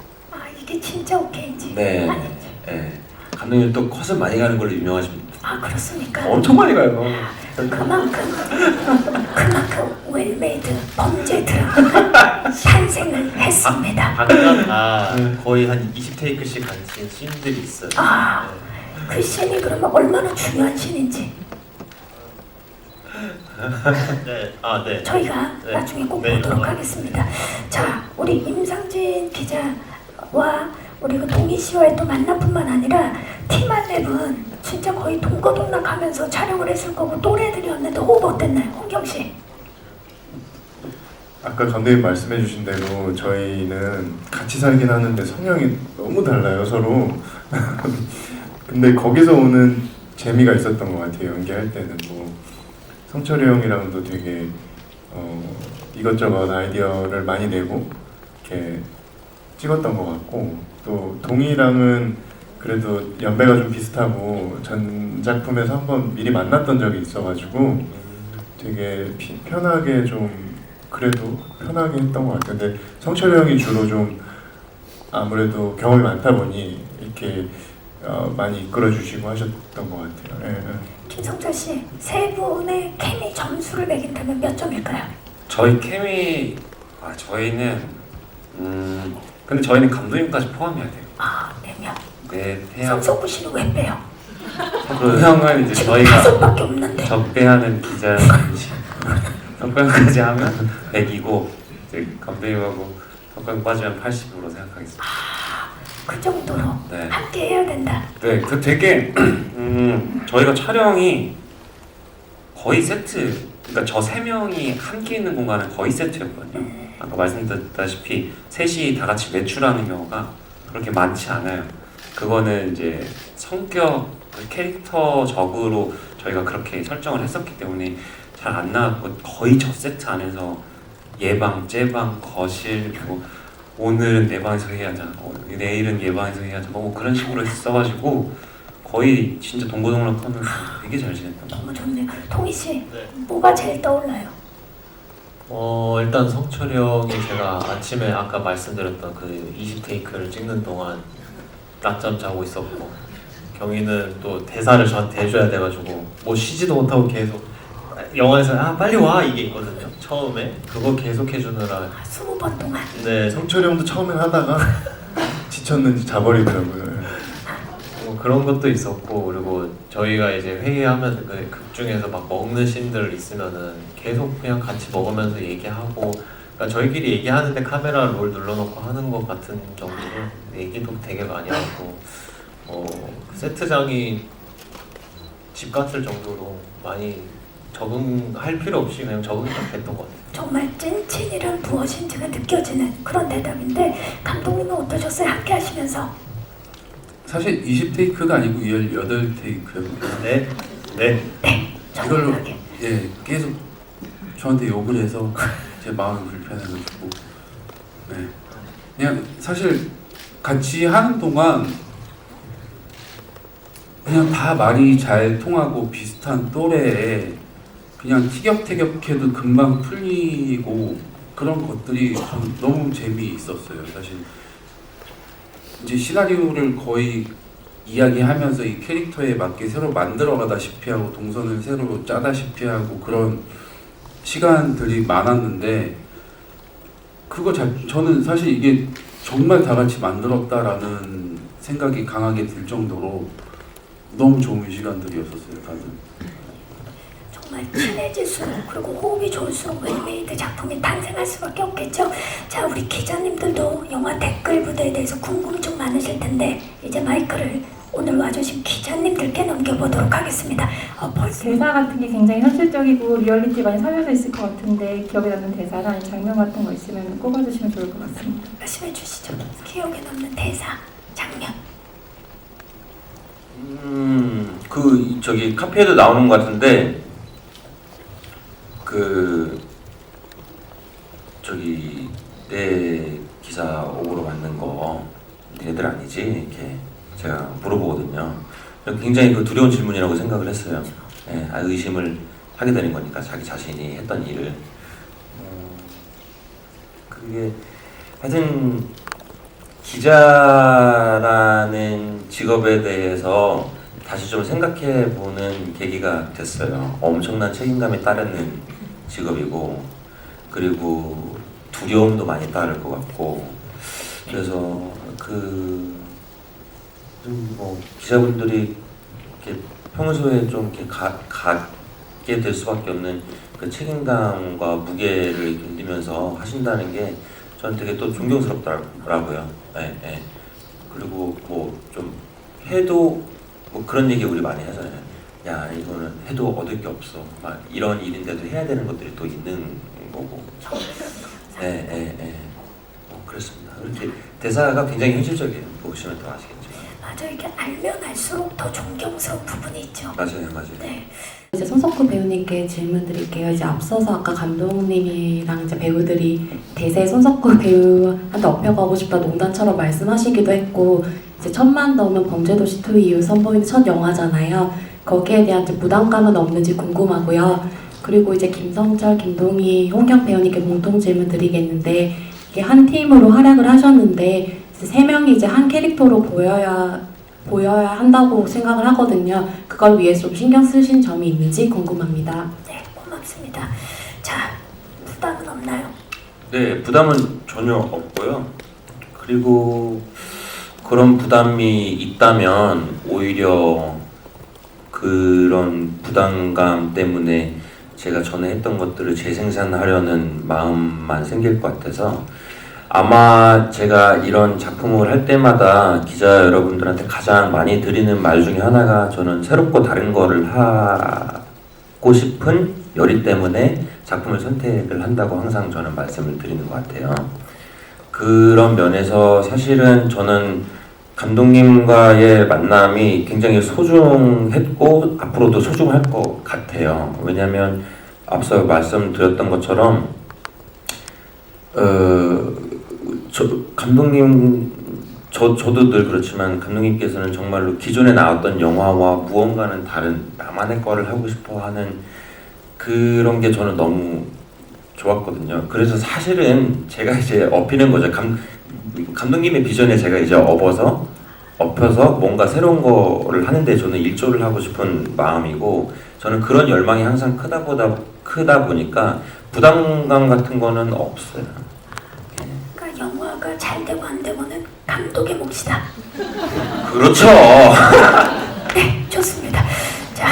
이게 진짜 오케이인지 네. 아닌지. 네. 감독님 또 컷을 많이 가는 걸로 유명하십니다. 그렇습니까? 엄청 많이 가요. 그만큼 웰메이드 범죄 드라마가 탄생을 했습니다. 각자 다 거의 한 20테이크씩 가진 씬들이 있어요. 그 씬이 그러면 얼마나 중요한 씬인지 네. 네. 저희가 네. 나중에 꼭 네. 보도록 하겠습니다. 자, 우리 임상진 기자와 우리 동희 씨와의 또 만남뿐만 아니라 팀 알랩은 진짜 거의 동거동락하면서 촬영을 했을 거고 또래들이었는데 호흡 어땠나요, 홍경 씨? 아까 감독님 말씀해주신 대로 저희는 같이 살긴 하는데 성향이 너무 달라요, 서로. 근데 거기서 오는 재미가 있었던 것 같아요. 연기할 때는 성철이 형이랑도 되게 이것저것 아이디어를 많이 내고 이렇게 찍었던 것 같고, 또 동희랑은 그래도 연배가 좀 비슷하고 전 작품에서 한번 미리 만났던 적이 있어가지고 되게 편하게 그래도 편하게 했던 것 같아요. 근데 성철이 형이 주로 좀 아무래도 경험이 많다 보니 이렇게 많이 이끌어주시고 하셨던 것 같아요. 예. 김성철 씨, 세 분의 케미 점수를 매긴다면 몇 점일까요? 저희 케미 근데 저희는 감독님까지 포함해야 돼요. 4명. 네, 해야. 성석구 씨는 왜 빼요? 그 형은 이제 지금 저희가 5밖에 없는데. 적배하는 기자인지 적배까지 하면 100이고 이제 감독님하고 적배 빠지면 80으로 생각하겠습니다. 그 정도로 네. 함께 해야 된다. 네, 되게 저희가 촬영이 거의 세트, 그러니까 저 3명이 함께 있는 공간은 거의 세트였거든요. 아까 말씀드렸다시피 셋이 다 같이 외출하는 경우가 그렇게 많지 않아요. 그거는 이제 성격, 캐릭터적으로 저희가 그렇게 설정을 했었기 때문에 잘 안 나왔고, 거의 저 세트 안에서 예방, 째방, 거실, 그리고 오늘은 내 방에서 회의하자, 내일은 얘 방에서 회의하자, 뭐 그런 식으로 했어가지고 거의 진짜 동고동락하면서 되게 잘 지냈던 것 같아요. 너무 좋네요. 동희 씨, 네. 뭐가 제일 떠올라요? 일단 성철이 형이 제가 아침에 아까 말씀드렸던 그 20테이크를 찍는 동안 낮잠 자고 있었고, 경희는 또 대사를 저한테 해줘야 돼가지고 뭐 쉬지도 못하고 계속 영화에서 빨리 와 이게 있거든요. 처음에 그거 계속 해주느라 20번 동안. 네, 성철이 형도 처음엔 하다가 지쳤는지 자버리더라고요. 뭐 그런 것도 있었고, 그리고 저희가 이제 회의하면 그 극 중에서 막 먹는 씬들 있으면은 계속 그냥 같이 먹으면서 얘기하고, 그러니까 저희끼리 얘기하는데 카메라 롤 눌러놓고 하는 것 같은 정도로 얘기도 되게 많이 하고, 세트장이 집 같을 정도로 많이 적응할 필요 없이 그냥 적응이 딱 됐던 것 같아요. 정말 찐친이란 무엇인지가 느껴지는 그런 대답인데, 감독님은 어떠셨어요? 함께 하시면서. 사실 20테이크가 아니고 18테이크였거든요. 네, 네. 네, 이걸로 정확하게. 예 계속 저한테 욕을 해서 제 마음이 불편해가지고 네 그냥 사실 같이 하는 동안 그냥 다 말이 잘 통하고 비슷한 또래에 그냥 티격태격해도 금방 풀리고 그런 것들이 좀 너무 재미있었어요. 사실 이제 시나리오를 거의 이야기하면서 이 캐릭터에 맞게 새로 만들어가다시피 하고 동선을 새로 짜다시피 하고 그런 시간들이 많았는데 저는 사실 이게 정말 다 같이 만들었다라는 생각이 강하게 들 정도로 너무 좋은 시간들이었었어요, 다들. 정말 친해질수록, 그리고 호흡이 좋을수록 웰메이드 작품이 탄생할 수밖에 없겠죠. 자, 우리 기자님들도 영화 댓글 부대에 대해서 궁금증 많으실 텐데, 이제 마이크를 오늘 와주신 기자님들께 넘겨보도록 하겠습니다. 벌써 대사 같은 게 굉장히 현실적이고 리얼리티 많이 살려져 있을 것 같은데, 기억에 남는 대사나 아니면 장면 같은 거 있으면 꼽아주시면 좋을 것 같습니다. 말씀해 주시죠. 기억에 남는 대사, 장면. 저기 카페에도 나오는 것 같은데 저기 내 기사 오보로 받는 거 얘들 아니지? 이렇게 제가 물어보거든요. 굉장히 두려운 질문이라고 생각을 했어요. 예, 의심을 하게 되는 거니까 자기 자신이 했던 일을. 그게 하여튼 기자라는 직업에 대해서 다시 좀 생각해 보는 계기가 됐어요. 엄청난 책임감이 따르는 직업이고, 그리고 두려움도 많이 따를 것 같고, 그래서 기자분들이 이렇게 평소에 좀 이렇게 갖게 될 수밖에 없는 그 책임감과 무게를 견디면서 하신다는 게 저는 되게 또 존경스럽더라고요. 예, 예. 그리고 뭐 좀 해도 뭐 그런 얘기 우리 많이 하잖아요. 야, 이거는 해도 얻을 게 없어. 막 이런 일인데도 해야 되는 것들이 또 있는 거고. 예, 예, 예. 그렇습니다. 이렇게 대사가 굉장히 현실적이에요. 보시면 더 아시겠지만. 맞아요. 이게 알면 알수록 더 존경스러운 부분이 있죠. 맞아요, 맞아요. 네. 이제 손석구 배우님께 질문 드릴게요. 이제 앞서서 아까 감독님이랑 이제 배우들이 대세 손석구 배우한테 업혀가고 싶다 농담처럼 말씀하시기도 했고, 이제 1000만 넘으면 범죄도시 2 이후 선보이는 첫 영화잖아요. 거기에 대한 이제 부담감은 없는지 궁금하고요. 그리고 이제 김성철, 김동희, 홍경 배우님께 공통 질문 드리겠는데, 이게 한 팀으로 활약을 하셨는데 이제 3명이 이제 한 캐릭터로 보여야 한다고 생각을 하거든요. 그걸 위해서 좀 신경 쓰신 점이 있는지 궁금합니다. 네, 고맙습니다. 자, 부담은 없나요? 네, 부담은 전혀 없고요. 그리고 그런 부담이 있다면 오히려 그런 부담감 때문에 제가 전에 했던 것들을 재생산하려는 마음만 생길 것 같아서, 아마 제가 이런 작품을 할 때마다 기자 여러분들한테 가장 많이 드리는 말 중에 하나가, 저는 새롭고 다른 거를 하고 싶은 열의 때문에 작품을 선택을 한다고 항상 저는 말씀을 드리는 것 같아요. 그런 면에서 사실은 저는 감독님과의 만남이 굉장히 소중했고 앞으로도 소중할 것 같아요. 왜냐하면 앞서 말씀드렸던 것처럼 저도 늘 그렇지만 감독님께서는 정말로 기존에 나왔던 영화와 무언가는 다른 나만의 거를 하고 싶어하는 그런 게 저는 너무 좋았거든요. 그래서 사실은 제가 이제 업히는 거죠. 감독님의 비전에 제가 이제 엎혀서 뭔가 새로운 거를 하는데 저는 일조를 하고 싶은 마음이고, 저는 그런 열망이 항상 크다 보니까 부담감 같은 거는 없어요. 그러니까 영화가 잘 되고 안 되고는 감독의 몫이다. 그렇죠. 네, 좋습니다. 자,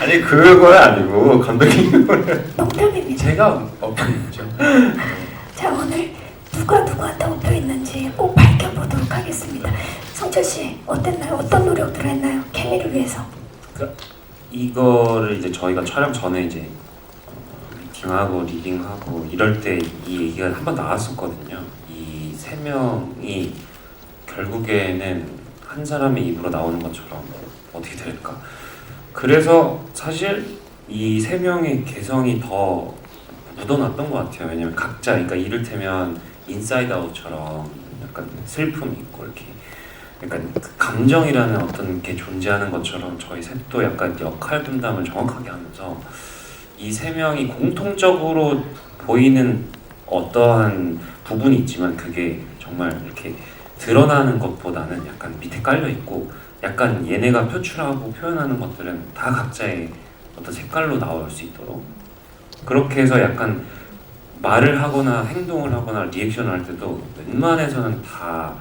아니 그건 아니고 감독님 농담입니다. 제가 어필했죠. 자, 오늘 누가 누구한테 엎여 있는지 꼭 밝혀보도록 하겠습니다. 성철 씨 어땠나요? 어떤 노력들을 했나요? 케미를 위해서. 이거를 이제 저희가 촬영 전에 이제 미팅하고 리딩하고 이럴 때 이 얘기가 한 번 나왔었거든요. 이 세 명이 결국에는 한 사람의 입으로 나오는 것처럼 어떻게 될까? 그래서 사실 이 세 명의 개성이 더 묻어났던 것 같아요. 왜냐면 각자, 그러니까 이를테면 인사이드 아웃처럼 약간 슬픔이 있고 이렇게, 그러니까 그 감정이라는 어떤 게 존재하는 것처럼 저희 셋도 약간 역할 분담을 정확하게 하면서 이 세 명이 공통적으로 보이는 어떠한 부분이 있지만 그게 정말 이렇게 드러나는 것보다는 약간 밑에 깔려 있고, 약간 얘네가 표출하고 표현하는 것들은 다 각자의 어떤 색깔로 나올 수 있도록, 그렇게 해서 약간 말을 하거나 행동을 하거나 리액션을 할 때도 웬만해서는 다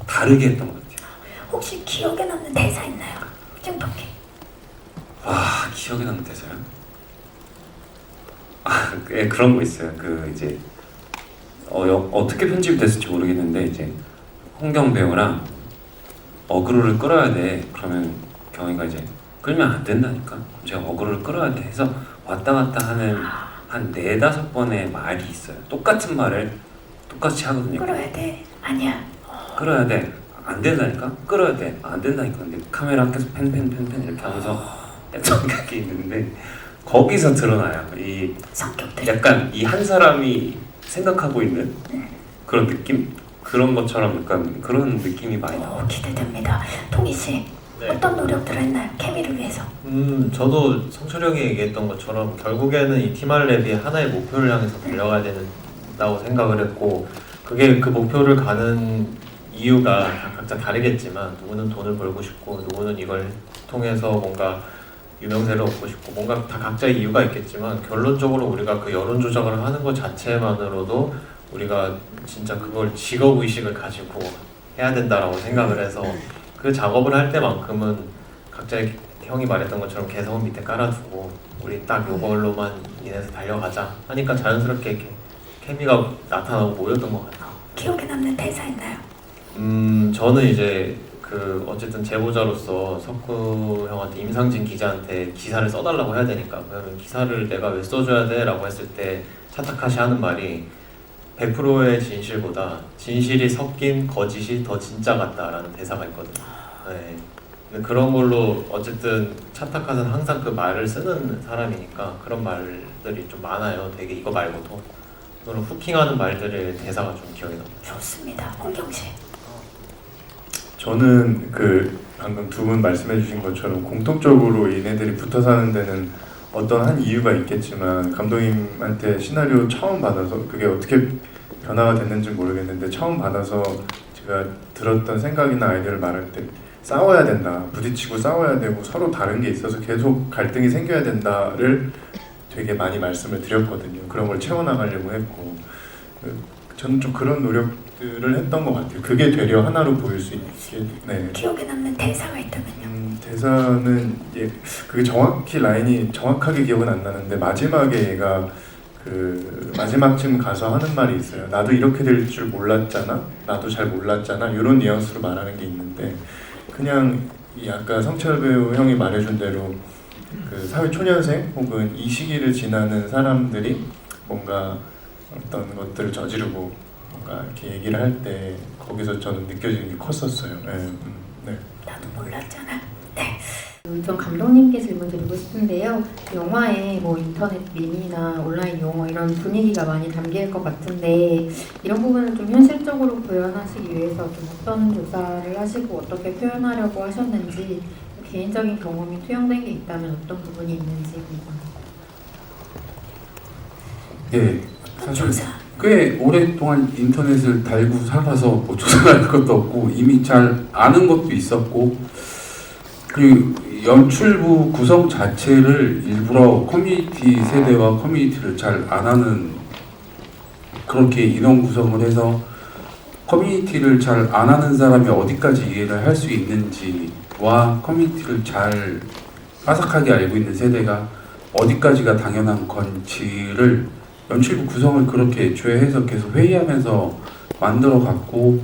다르게 했던 것 같아요. 혹시 기억에 남는 대사 있나요? 찡덕기. 와, 기억에 남는 대사요? 예, 그런 거 있어요. 그 이제 어떻게 편집이 됐을지 모르겠는데 이제 홍경 배우랑 어그로를 끌어야 돼. 그러면 경희가 이제 끌면 안 된다니까. 그럼 제가 어그로를 끌어야 돼 해서 왔다 갔다 하는 한 4-5번의 말이 있어요. 똑같은 말을 똑같이 하거든요. 끌어야 돼. 아니야. 끌어야 돼. 안 된다니까? 끌어야 돼. 안 된다니까. 근데 카메라 계속 펜 이렇게 하면서 약간 그게 있는데 거기서 드러나요. 이 성격들. 약간 이 한 사람이 생각하고 있는 그런 느낌? 그런 것처럼 약간 그런 느낌이 많이 나와요. 기대됩니다. 동희 씨 네. 어떤 노력들을 했나요? 케미를 위해서. 저도 성철 형이 얘기했던 것처럼 결국에는 이 티말랩이 하나의 목표를 향해서 달려가야 된다고 생각을 했고, 그게 그 목표를 가는 이유가 다 각자 다르겠지만, 누구는 돈을 벌고 싶고 누구는 이걸 통해서 뭔가 유명세를 얻고 싶고, 뭔가 다 각자의 이유가 있겠지만 결론적으로 우리가 그 여론 조작을 하는 것 자체만으로도 우리가 진짜 그걸 직업의식을 가지고 해야 된다라고 생각을 해서 그 작업을 할 때만큼은 각자의 형이 말했던 것처럼 개성은 밑에 깔아두고 우리 딱 요걸로만 인해서 달려가자 하니까 자연스럽게 이렇게 케미가 나타나고 모였던 것 같아요. 기억에 남는 대사 있나요? 저는 이제 그 어쨌든 제보자로서 석구 형한테 임상진 기자한테 기사를 써달라고 해야 되니까, 그러면 기사를 내가 왜 써줘야 돼? 라고 했을 때 차타카시 하는 말이 100%의 진실보다 진실이 섞인 거짓이 더 진짜 같다라는 대사가 있거든요. 네. 근데 그런 걸로 어쨌든 차타카는 항상 그 말을 쓰는 사람이니까 그런 말들이 좀 많아요. 되게 이거 말고도 그런 후킹하는 말들의 대사가 좀 기억에 남아요. 좋습니다. 홍경 씨. 저는 그 방금 두 분 말씀해주신 것처럼 공통적으로 얘네들이 붙어 사는 데는 어떤 한 이유가 있겠지만, 감독님한테 시나리오 처음 받아서 그게 어떻게 변화가 됐는지 모르겠는데 처음 받아서 제가 들었던 생각이나 아이디어를 말할 때 싸워야 된다, 부딪히고 싸워야 되고 서로 다른 게 있어서 계속 갈등이 생겨야 된다를 되게 많이 말씀을 드렸거든요. 그런 걸 채워나가려고 했고, 저는 좀 그런 노력들을 했던 것 같아요. 그게 되려 하나로 보일 수 있게. 네. 기억에 남는 대사가 있다면요? 대사는 그게 정확히 라인이 정확하게 기억은 안 나는데 마지막에 얘가 그 마지막쯤 가서 하는 말이 있어요. 나도 이렇게 될 줄 몰랐잖아, 나도 잘 몰랐잖아, 이런 뉘앙스로 말하는 게 있는데, 그냥 이 아까 성철 배우 형이 말해준 대로 그 사회 초년생 혹은 이 시기를 지나는 사람들이 뭔가 어떤 것들을 저지르고 뭔가 이렇게 얘기를 할 때 거기서 저는 느껴지는 게 컸었어요. 네. 나도 몰랐잖아. 네. 전 감독님께 질문 드리고 싶은데요. 영화에 뭐 인터넷 밈이나 온라인 용어 이런 분위기가 많이 담길 것 같은데 이런 부분을 좀 현실적으로 구현하시기 위해서 좀 어떤 조사를 하시고 어떻게 표현하려고 하셨는지 개인적인 경험이 투영된 게 있다면 어떤 부분이 있는지 궁금합니다. 예, 사실 조사. 꽤 오랫동안 인터넷을 달고 살아서 뭐 조사할 것도 없고 이미 잘 아는 것도 있었고, 그리고 연출부 구성 자체를 일부러 커뮤니티 세대와 커뮤니티를 잘 안 하는, 그렇게 인원 구성을 해서 커뮤니티를 잘 안 하는 사람이 어디까지 이해를 할 수 있는지와 커뮤니티를 잘 빠삭하게 알고 있는 세대가 어디까지가 당연한 건지를 연출부 구성을 그렇게 애초에 해서 계속 회의하면서 만들어 갔고,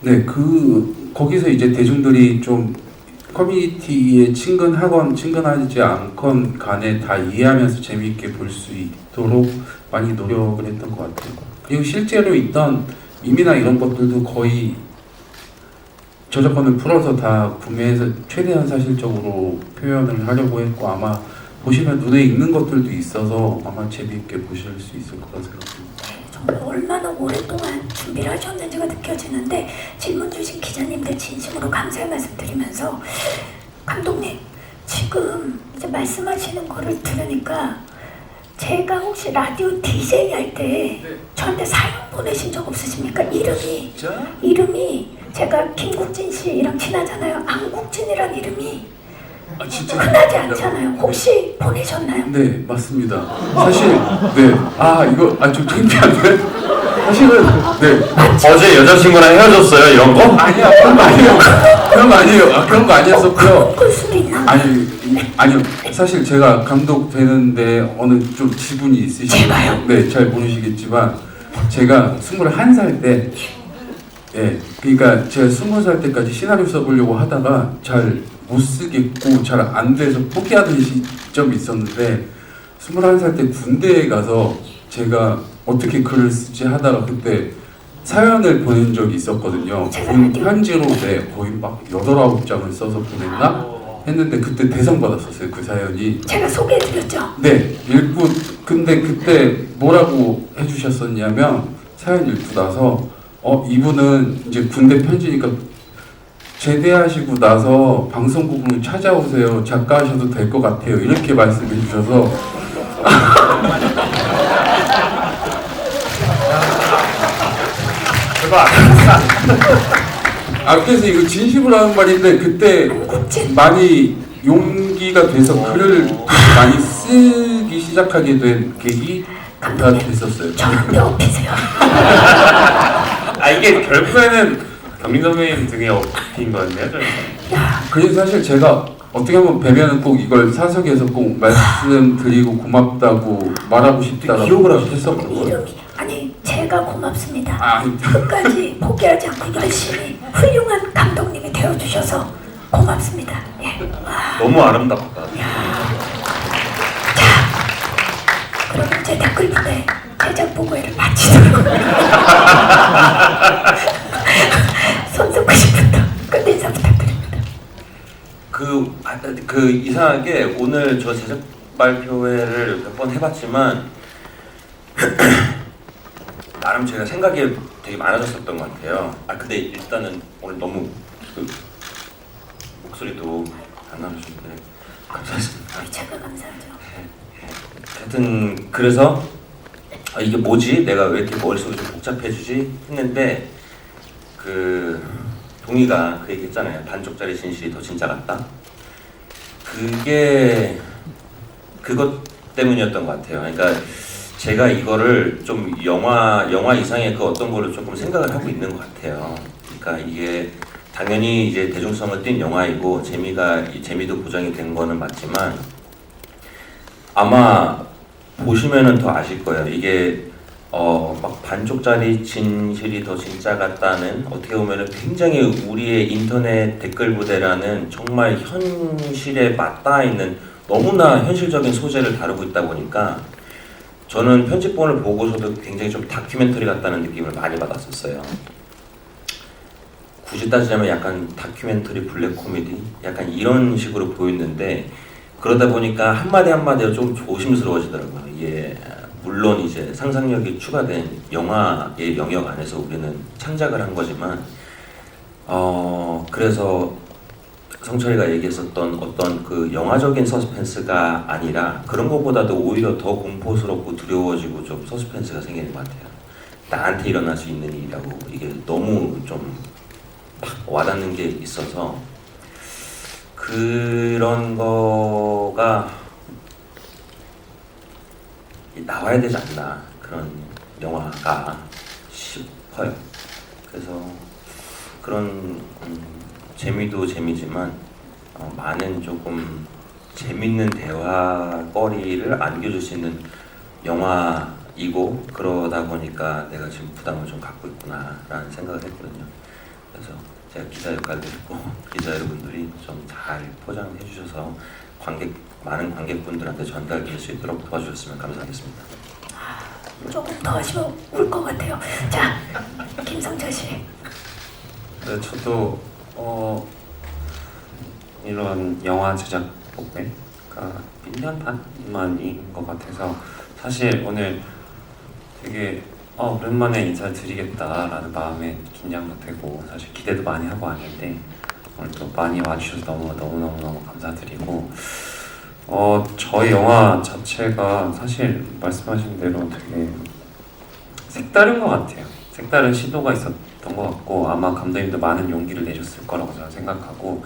네, 거기서 이제 대중들이 좀 커뮤니티에 친근하건 친근하지 않건 간에 다 이해하면서 재미있게 볼 수 있도록 많이 노력을 했던 것 같아요. 그리고 실제로 있던 밈이나 이런 것들도 거의 저작권을 풀어서 다 구매해서 최대한 사실적으로 표현을 하려고 했고, 아마 보시면 눈에 익는 것들도 있어서 아마 재미있게 보실 수 있을 거라 생각합니다. 정말 얼마나 오랫동안 준비를 하셨는지가 느껴지는데, 질문 주신 기자님들 진심으로 감사의 말씀 드리면서, 감독님 지금 이제 말씀하시는 거를 들으니까 제가 혹시 라디오 DJ 할 때 저한테 사연 보내신 적 없으십니까? 이름이 제가 김국진 씨랑 친하잖아요. 안국진이란 이름이 진짜 흔하지 않잖아요. 혹시 보내셨나요? 네, 맞습니다. 사실 이거 좀 창피한데 사실은 어제 여자친구랑 헤어졌어요 이런 거? 아니야, 그런 거 아니에요. 그런 거 아니었었고요. 그럴 수도 있나? 아니요. 사실 제가 감독 되는데 어느 좀 지분이 있으시죠? 네, 잘 모르시겠지만 제가 21살 때, 그러니까 제가 20살 때까지 시나리오 써보려고 하다가 잘 못 쓰겠고 잘 안 돼서 포기하던 시점이 있었는데, 21살 때 군대에 가서 제가 어떻게 글을 쓰지 하다가 그때 사연을 보낸 적이 있었거든요. 군 편지로 거의 막 8, 9장을 써서 보냈나? 했는데 그때 대상 받았었어요, 그 사연이. 제가 소개해드렸죠? 네, 읽고, 근데 그때 뭐라고 해주셨었냐면, 사연 읽고 나서 이분은 이제 군대 편지니까 제대하시고 나서 방송국으로 찾아오세요. 작가 하셔도 될 것 같아요. 이렇게 말씀해 주셔서 그래서 이거 진심으로 하는 말인데, 그때 많이 용기가 돼서 글을 많이 쓰기 시작하게 된 계기가 됐었어요. 저랑 배워피세요. 이게 결국에는 경민 선배님 등에 업힌 거였네요. 그래서 사실 제가 어떻게 보면 뵈면은 꼭 이걸 사석에서 꼭 말씀드리고 고맙다고 말하고 싶다라고 기억을 했었거든요. 이름이 제가 고맙습니다. 끝까지 포기하지 않고 열심히 훌륭한 감독님이 되어주셔서 고맙습니다. 너무 아름답다. 그럼 제 댓글 부대 제작 보고회를 마치도록 손석구 씨부터 끝 인사 부탁드립니다. 그 이상하게 오늘 저 제작 발표회를 몇 번 해봤지만 나름 제가 생각이 되게 많아졌었던 것 같아요. 근데 일단은 오늘 너무 목소리도 안 나오시는데 감사합니다. 제가 감사하죠. 하여튼 그래서 이게 뭐지? 내가 왜 이렇게 머릿속이 좀 복잡해지지? 했는데 동희가 그 얘기 했잖아요. 반쪽짜리 진실이 더 진짜 같다. 그것 때문이었던 것 같아요. 그러니까 제가 이거를 좀 영화 이상의 그 어떤 거를 조금 생각을 하고 있는 것 같아요. 그러니까 이게 당연히 이제 대중성을 띈 영화이고 재미도 보장이 된 거는 맞지만, 아마 보시면은 더 아실 거예요. 이게 막 반쪽짜리 진실이 더 진짜 같다는, 어떻게 보면은 굉장히 우리의 인터넷 댓글 부대라는 정말 현실에 맞닿아 있는 너무나 현실적인 소재를 다루고 있다 보니까 저는 편집본을 보고서도 굉장히 좀 다큐멘터리 같다는 느낌을 많이 받았었어요. 굳이 따지자면 약간 다큐멘터리 블랙 코미디 약간 이런 식으로 보였는데 그러다 보니까 한마디 한마디가 좀 조심스러워지더라고요. 이게 물론 이제 상상력이 추가된 영화의 영역 안에서 우리는 창작을 한 거지만 그래서 성철이가 얘기했었던 어떤 그 영화적인 서스펜스가 아니라 그런 것보다도 오히려 더 공포스럽고 두려워지고 좀 서스펜스가 생기는 것 같아요. 나한테 일어날 수 있는 일이라고 이게 너무 좀 와닿는 게 있어서 그런 거가 나와야 되지 않나 그런 영화가 싶어요. 그래서 그런 재미도 재미지만 많은 조금 재밌는 대화거리를 안겨줄 수 있는 영화이고 그러다 보니까 내가 지금 부담을 좀 갖고 있구나라는 생각을 했거든요. 그래서 제가 기자 역할도 했고 기자 여러분들이 좀 잘 포장해 주셔서 많은 관객분들한테 전달될 수 있도록 도와주셨으면 감사하겠습니다. 조금 더 하시면 울 것 같아요. 자, 김성철 씨. 네, 저도 이런 영화 제작 복배가 1년 반 만인 것 같아서 사실 오늘 되게 오랜만에 인사를 드리겠다라는 마음에 긴장도 되고 사실 기대도 많이 하고 왔는데 오늘 또 많이 와주셔서 너무 감사드리고 저희 영화 자체가 사실 말씀하신 대로 되게 색다른 것 같아요. 색다른 시도가 있었던 것 같고 아마 감독님도 많은 용기를 내셨을 거라고 저는 생각하고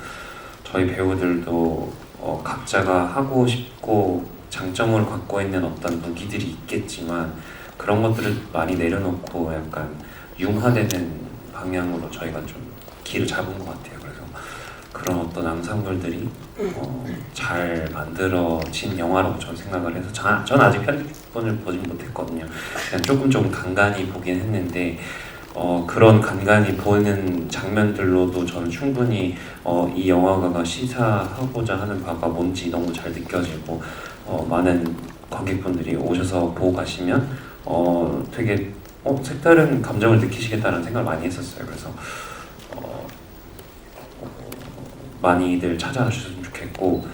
저희 배우들도 각자가 하고 싶고 장점을 갖고 있는 어떤 무기들이 있겠지만 그런 것들을 많이 내려놓고 약간 융화되는 방향으로 저희가 좀 길을 잡은 것 같아요. 그래서 그런 어떤 앙상블들이 잘 만들어진 영화라고 저는 생각을 해서 저는 아직 편집본을 보진 못했거든요. 그냥 조금 간간히 보긴 했는데 그런 간간히 보는 장면들로도 저는 충분히 이 영화가 시사하고자 하는 바가 뭔지 너무 잘 느껴지고 많은 관객분들이 오셔서 보고 가시면 되게 색다른 감정을 느끼시겠다는 생각을 많이 했었어요. 그래서 많이들 찾아와 주셨으면 좋겠고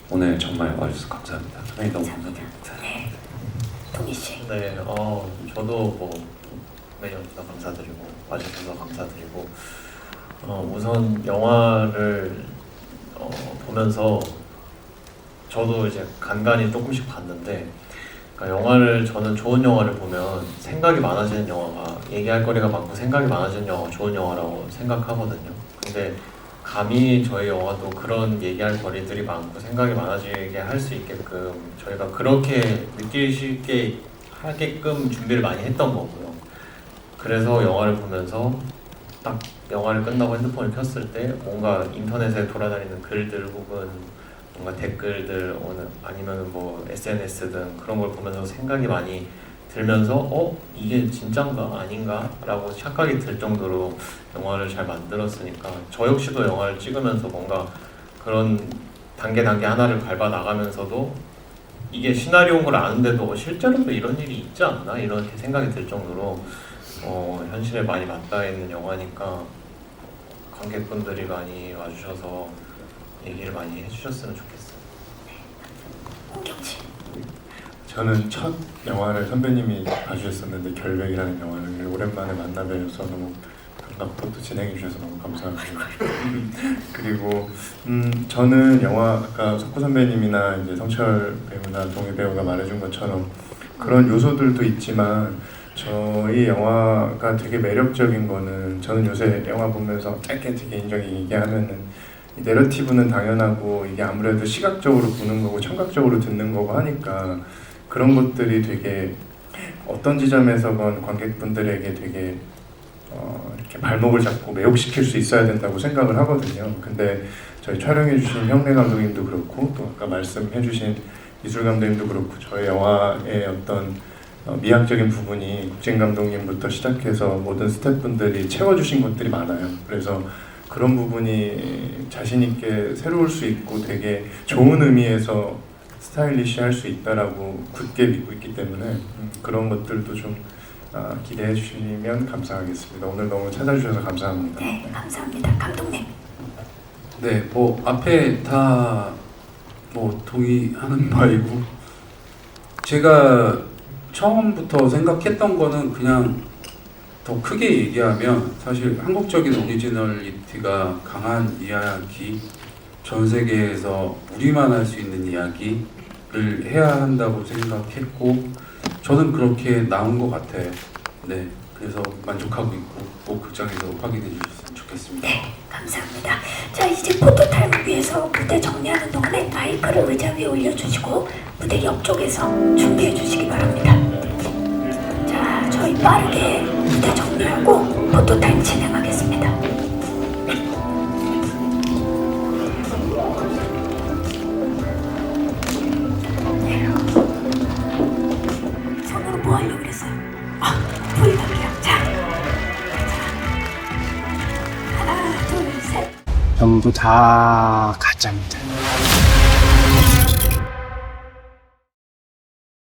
오늘 정말 와주셔서 감사합니다. 선생님 너무 감사드립니다. 네, 동희 씨. 네, 저도 뭐 매니어도 감사드리고 와주셔서 감사드리고 우선 영화를 보면서 저도 이제 간간히 조금씩 봤는데 그러니까 영화를 저는 좋은 영화를 보면 생각이 많아지는 영화가 얘기할 거리가 많고 생각이 많아지는 영화가 좋은 영화라고 생각하거든요. 근데 감히 저희 영화도 그런 얘기할 거리들이 많고 생각이 많아지게 할 수 있게끔 저희가 그렇게 느끼시게 하게끔 준비를 많이 했던 거고요. 그래서 영화를 보면서 딱 영화를 끝나고 핸드폰을 켰을 때 뭔가 인터넷에 돌아다니는 글들 혹은 뭔가 댓글들 아니면 뭐 SNS 등 그런 걸 보면서 생각이 많이 들면서 이게 진짠가 아닌가 라고 착각이 들 정도로 영화를 잘 만들었으니까 저 역시도 영화를 찍으면서 뭔가 그런 단계 하나를 밟아 나가면서도 이게 시나리오인 걸 아는데도 실제로도 이런 일이 있지 않나 이렇게 생각이 들 정도로 현실에 많이 맞닿아 있는 영화니까 관객분들이 많이 와주셔서 얘기를 많이 해주셨으면 좋겠어요. 홍경 씨. 저는 첫 영화를 선배님이 봐주셨었는데 결백이라는 영화를 오랜만에 만나뵈서 너무 반갑고 또 진행해 주셔서 너무 감사하고 그리고 저는 영화 아까 석구 선배님이나 이제 성철 배우나 동희 배우가 말해준 것처럼 그런 요소들도 있지만 저희 영화가 되게 매력적인 거는 저는 요새 영화 보면서 짧게 개인적인 얘기하면은 이 내러티브는 당연하고 이게 아무래도 시각적으로 보는 거고 청각적으로 듣는 거고 하니까 그런 것들이 되게 어떤 지점에서건 관객분들에게 되게 이렇게 발목을 잡고 매혹시킬 수 있어야 된다고 생각을 하거든요. 근데 저희 촬영해주신 형래 감독님도 그렇고 또 아까 말씀해주신 이술 감독님도 그렇고 저희 영화의 어떤 미학적인 부분이 국진 감독님부터 시작해서 모든 스태프분들이 채워주신 것들이 많아요. 그래서 그런 부분이 자신 있게 새로울 수 있고 되게 좋은 의미에서 스타일리시할 수 있다라고 굳게 믿고 있기 때문에 그런 것들도 좀 기대해 주시면 감사하겠습니다. 오늘 너무 찾아주셔서 감사합니다. 네, 감사합니다. 감독님. 네, 뭐 앞에 다 뭐 동의하는 바이고 제가 처음부터 생각했던 거는 그냥 더 크게 얘기하면 사실 한국적인 오리지널리티가 강한 이야기, 전 세계에서 우리만 할 수 있는 이야기를 해야 한다고 생각했고 저는 그렇게 나온 것 같아요. 네, 그래서 만족하고 있고 꼭 극장에서 확인해 주셨으면 좋겠습니다. 네, 감사합니다. 자, 이제 포토타임을 위해서 무대 정리하는 동안에 마이크를 의자 위에 올려주시고 무대 옆쪽에서 준비해 주시기 바랍니다. 자, 저희 빠르게 무대 정리하고 포토타임 진행하겠습니다. 네. 손으로 뭐 하려고 그랬어요? 불이요. 자, 하나, 둘, 셋. 전부 다 가짜입니다.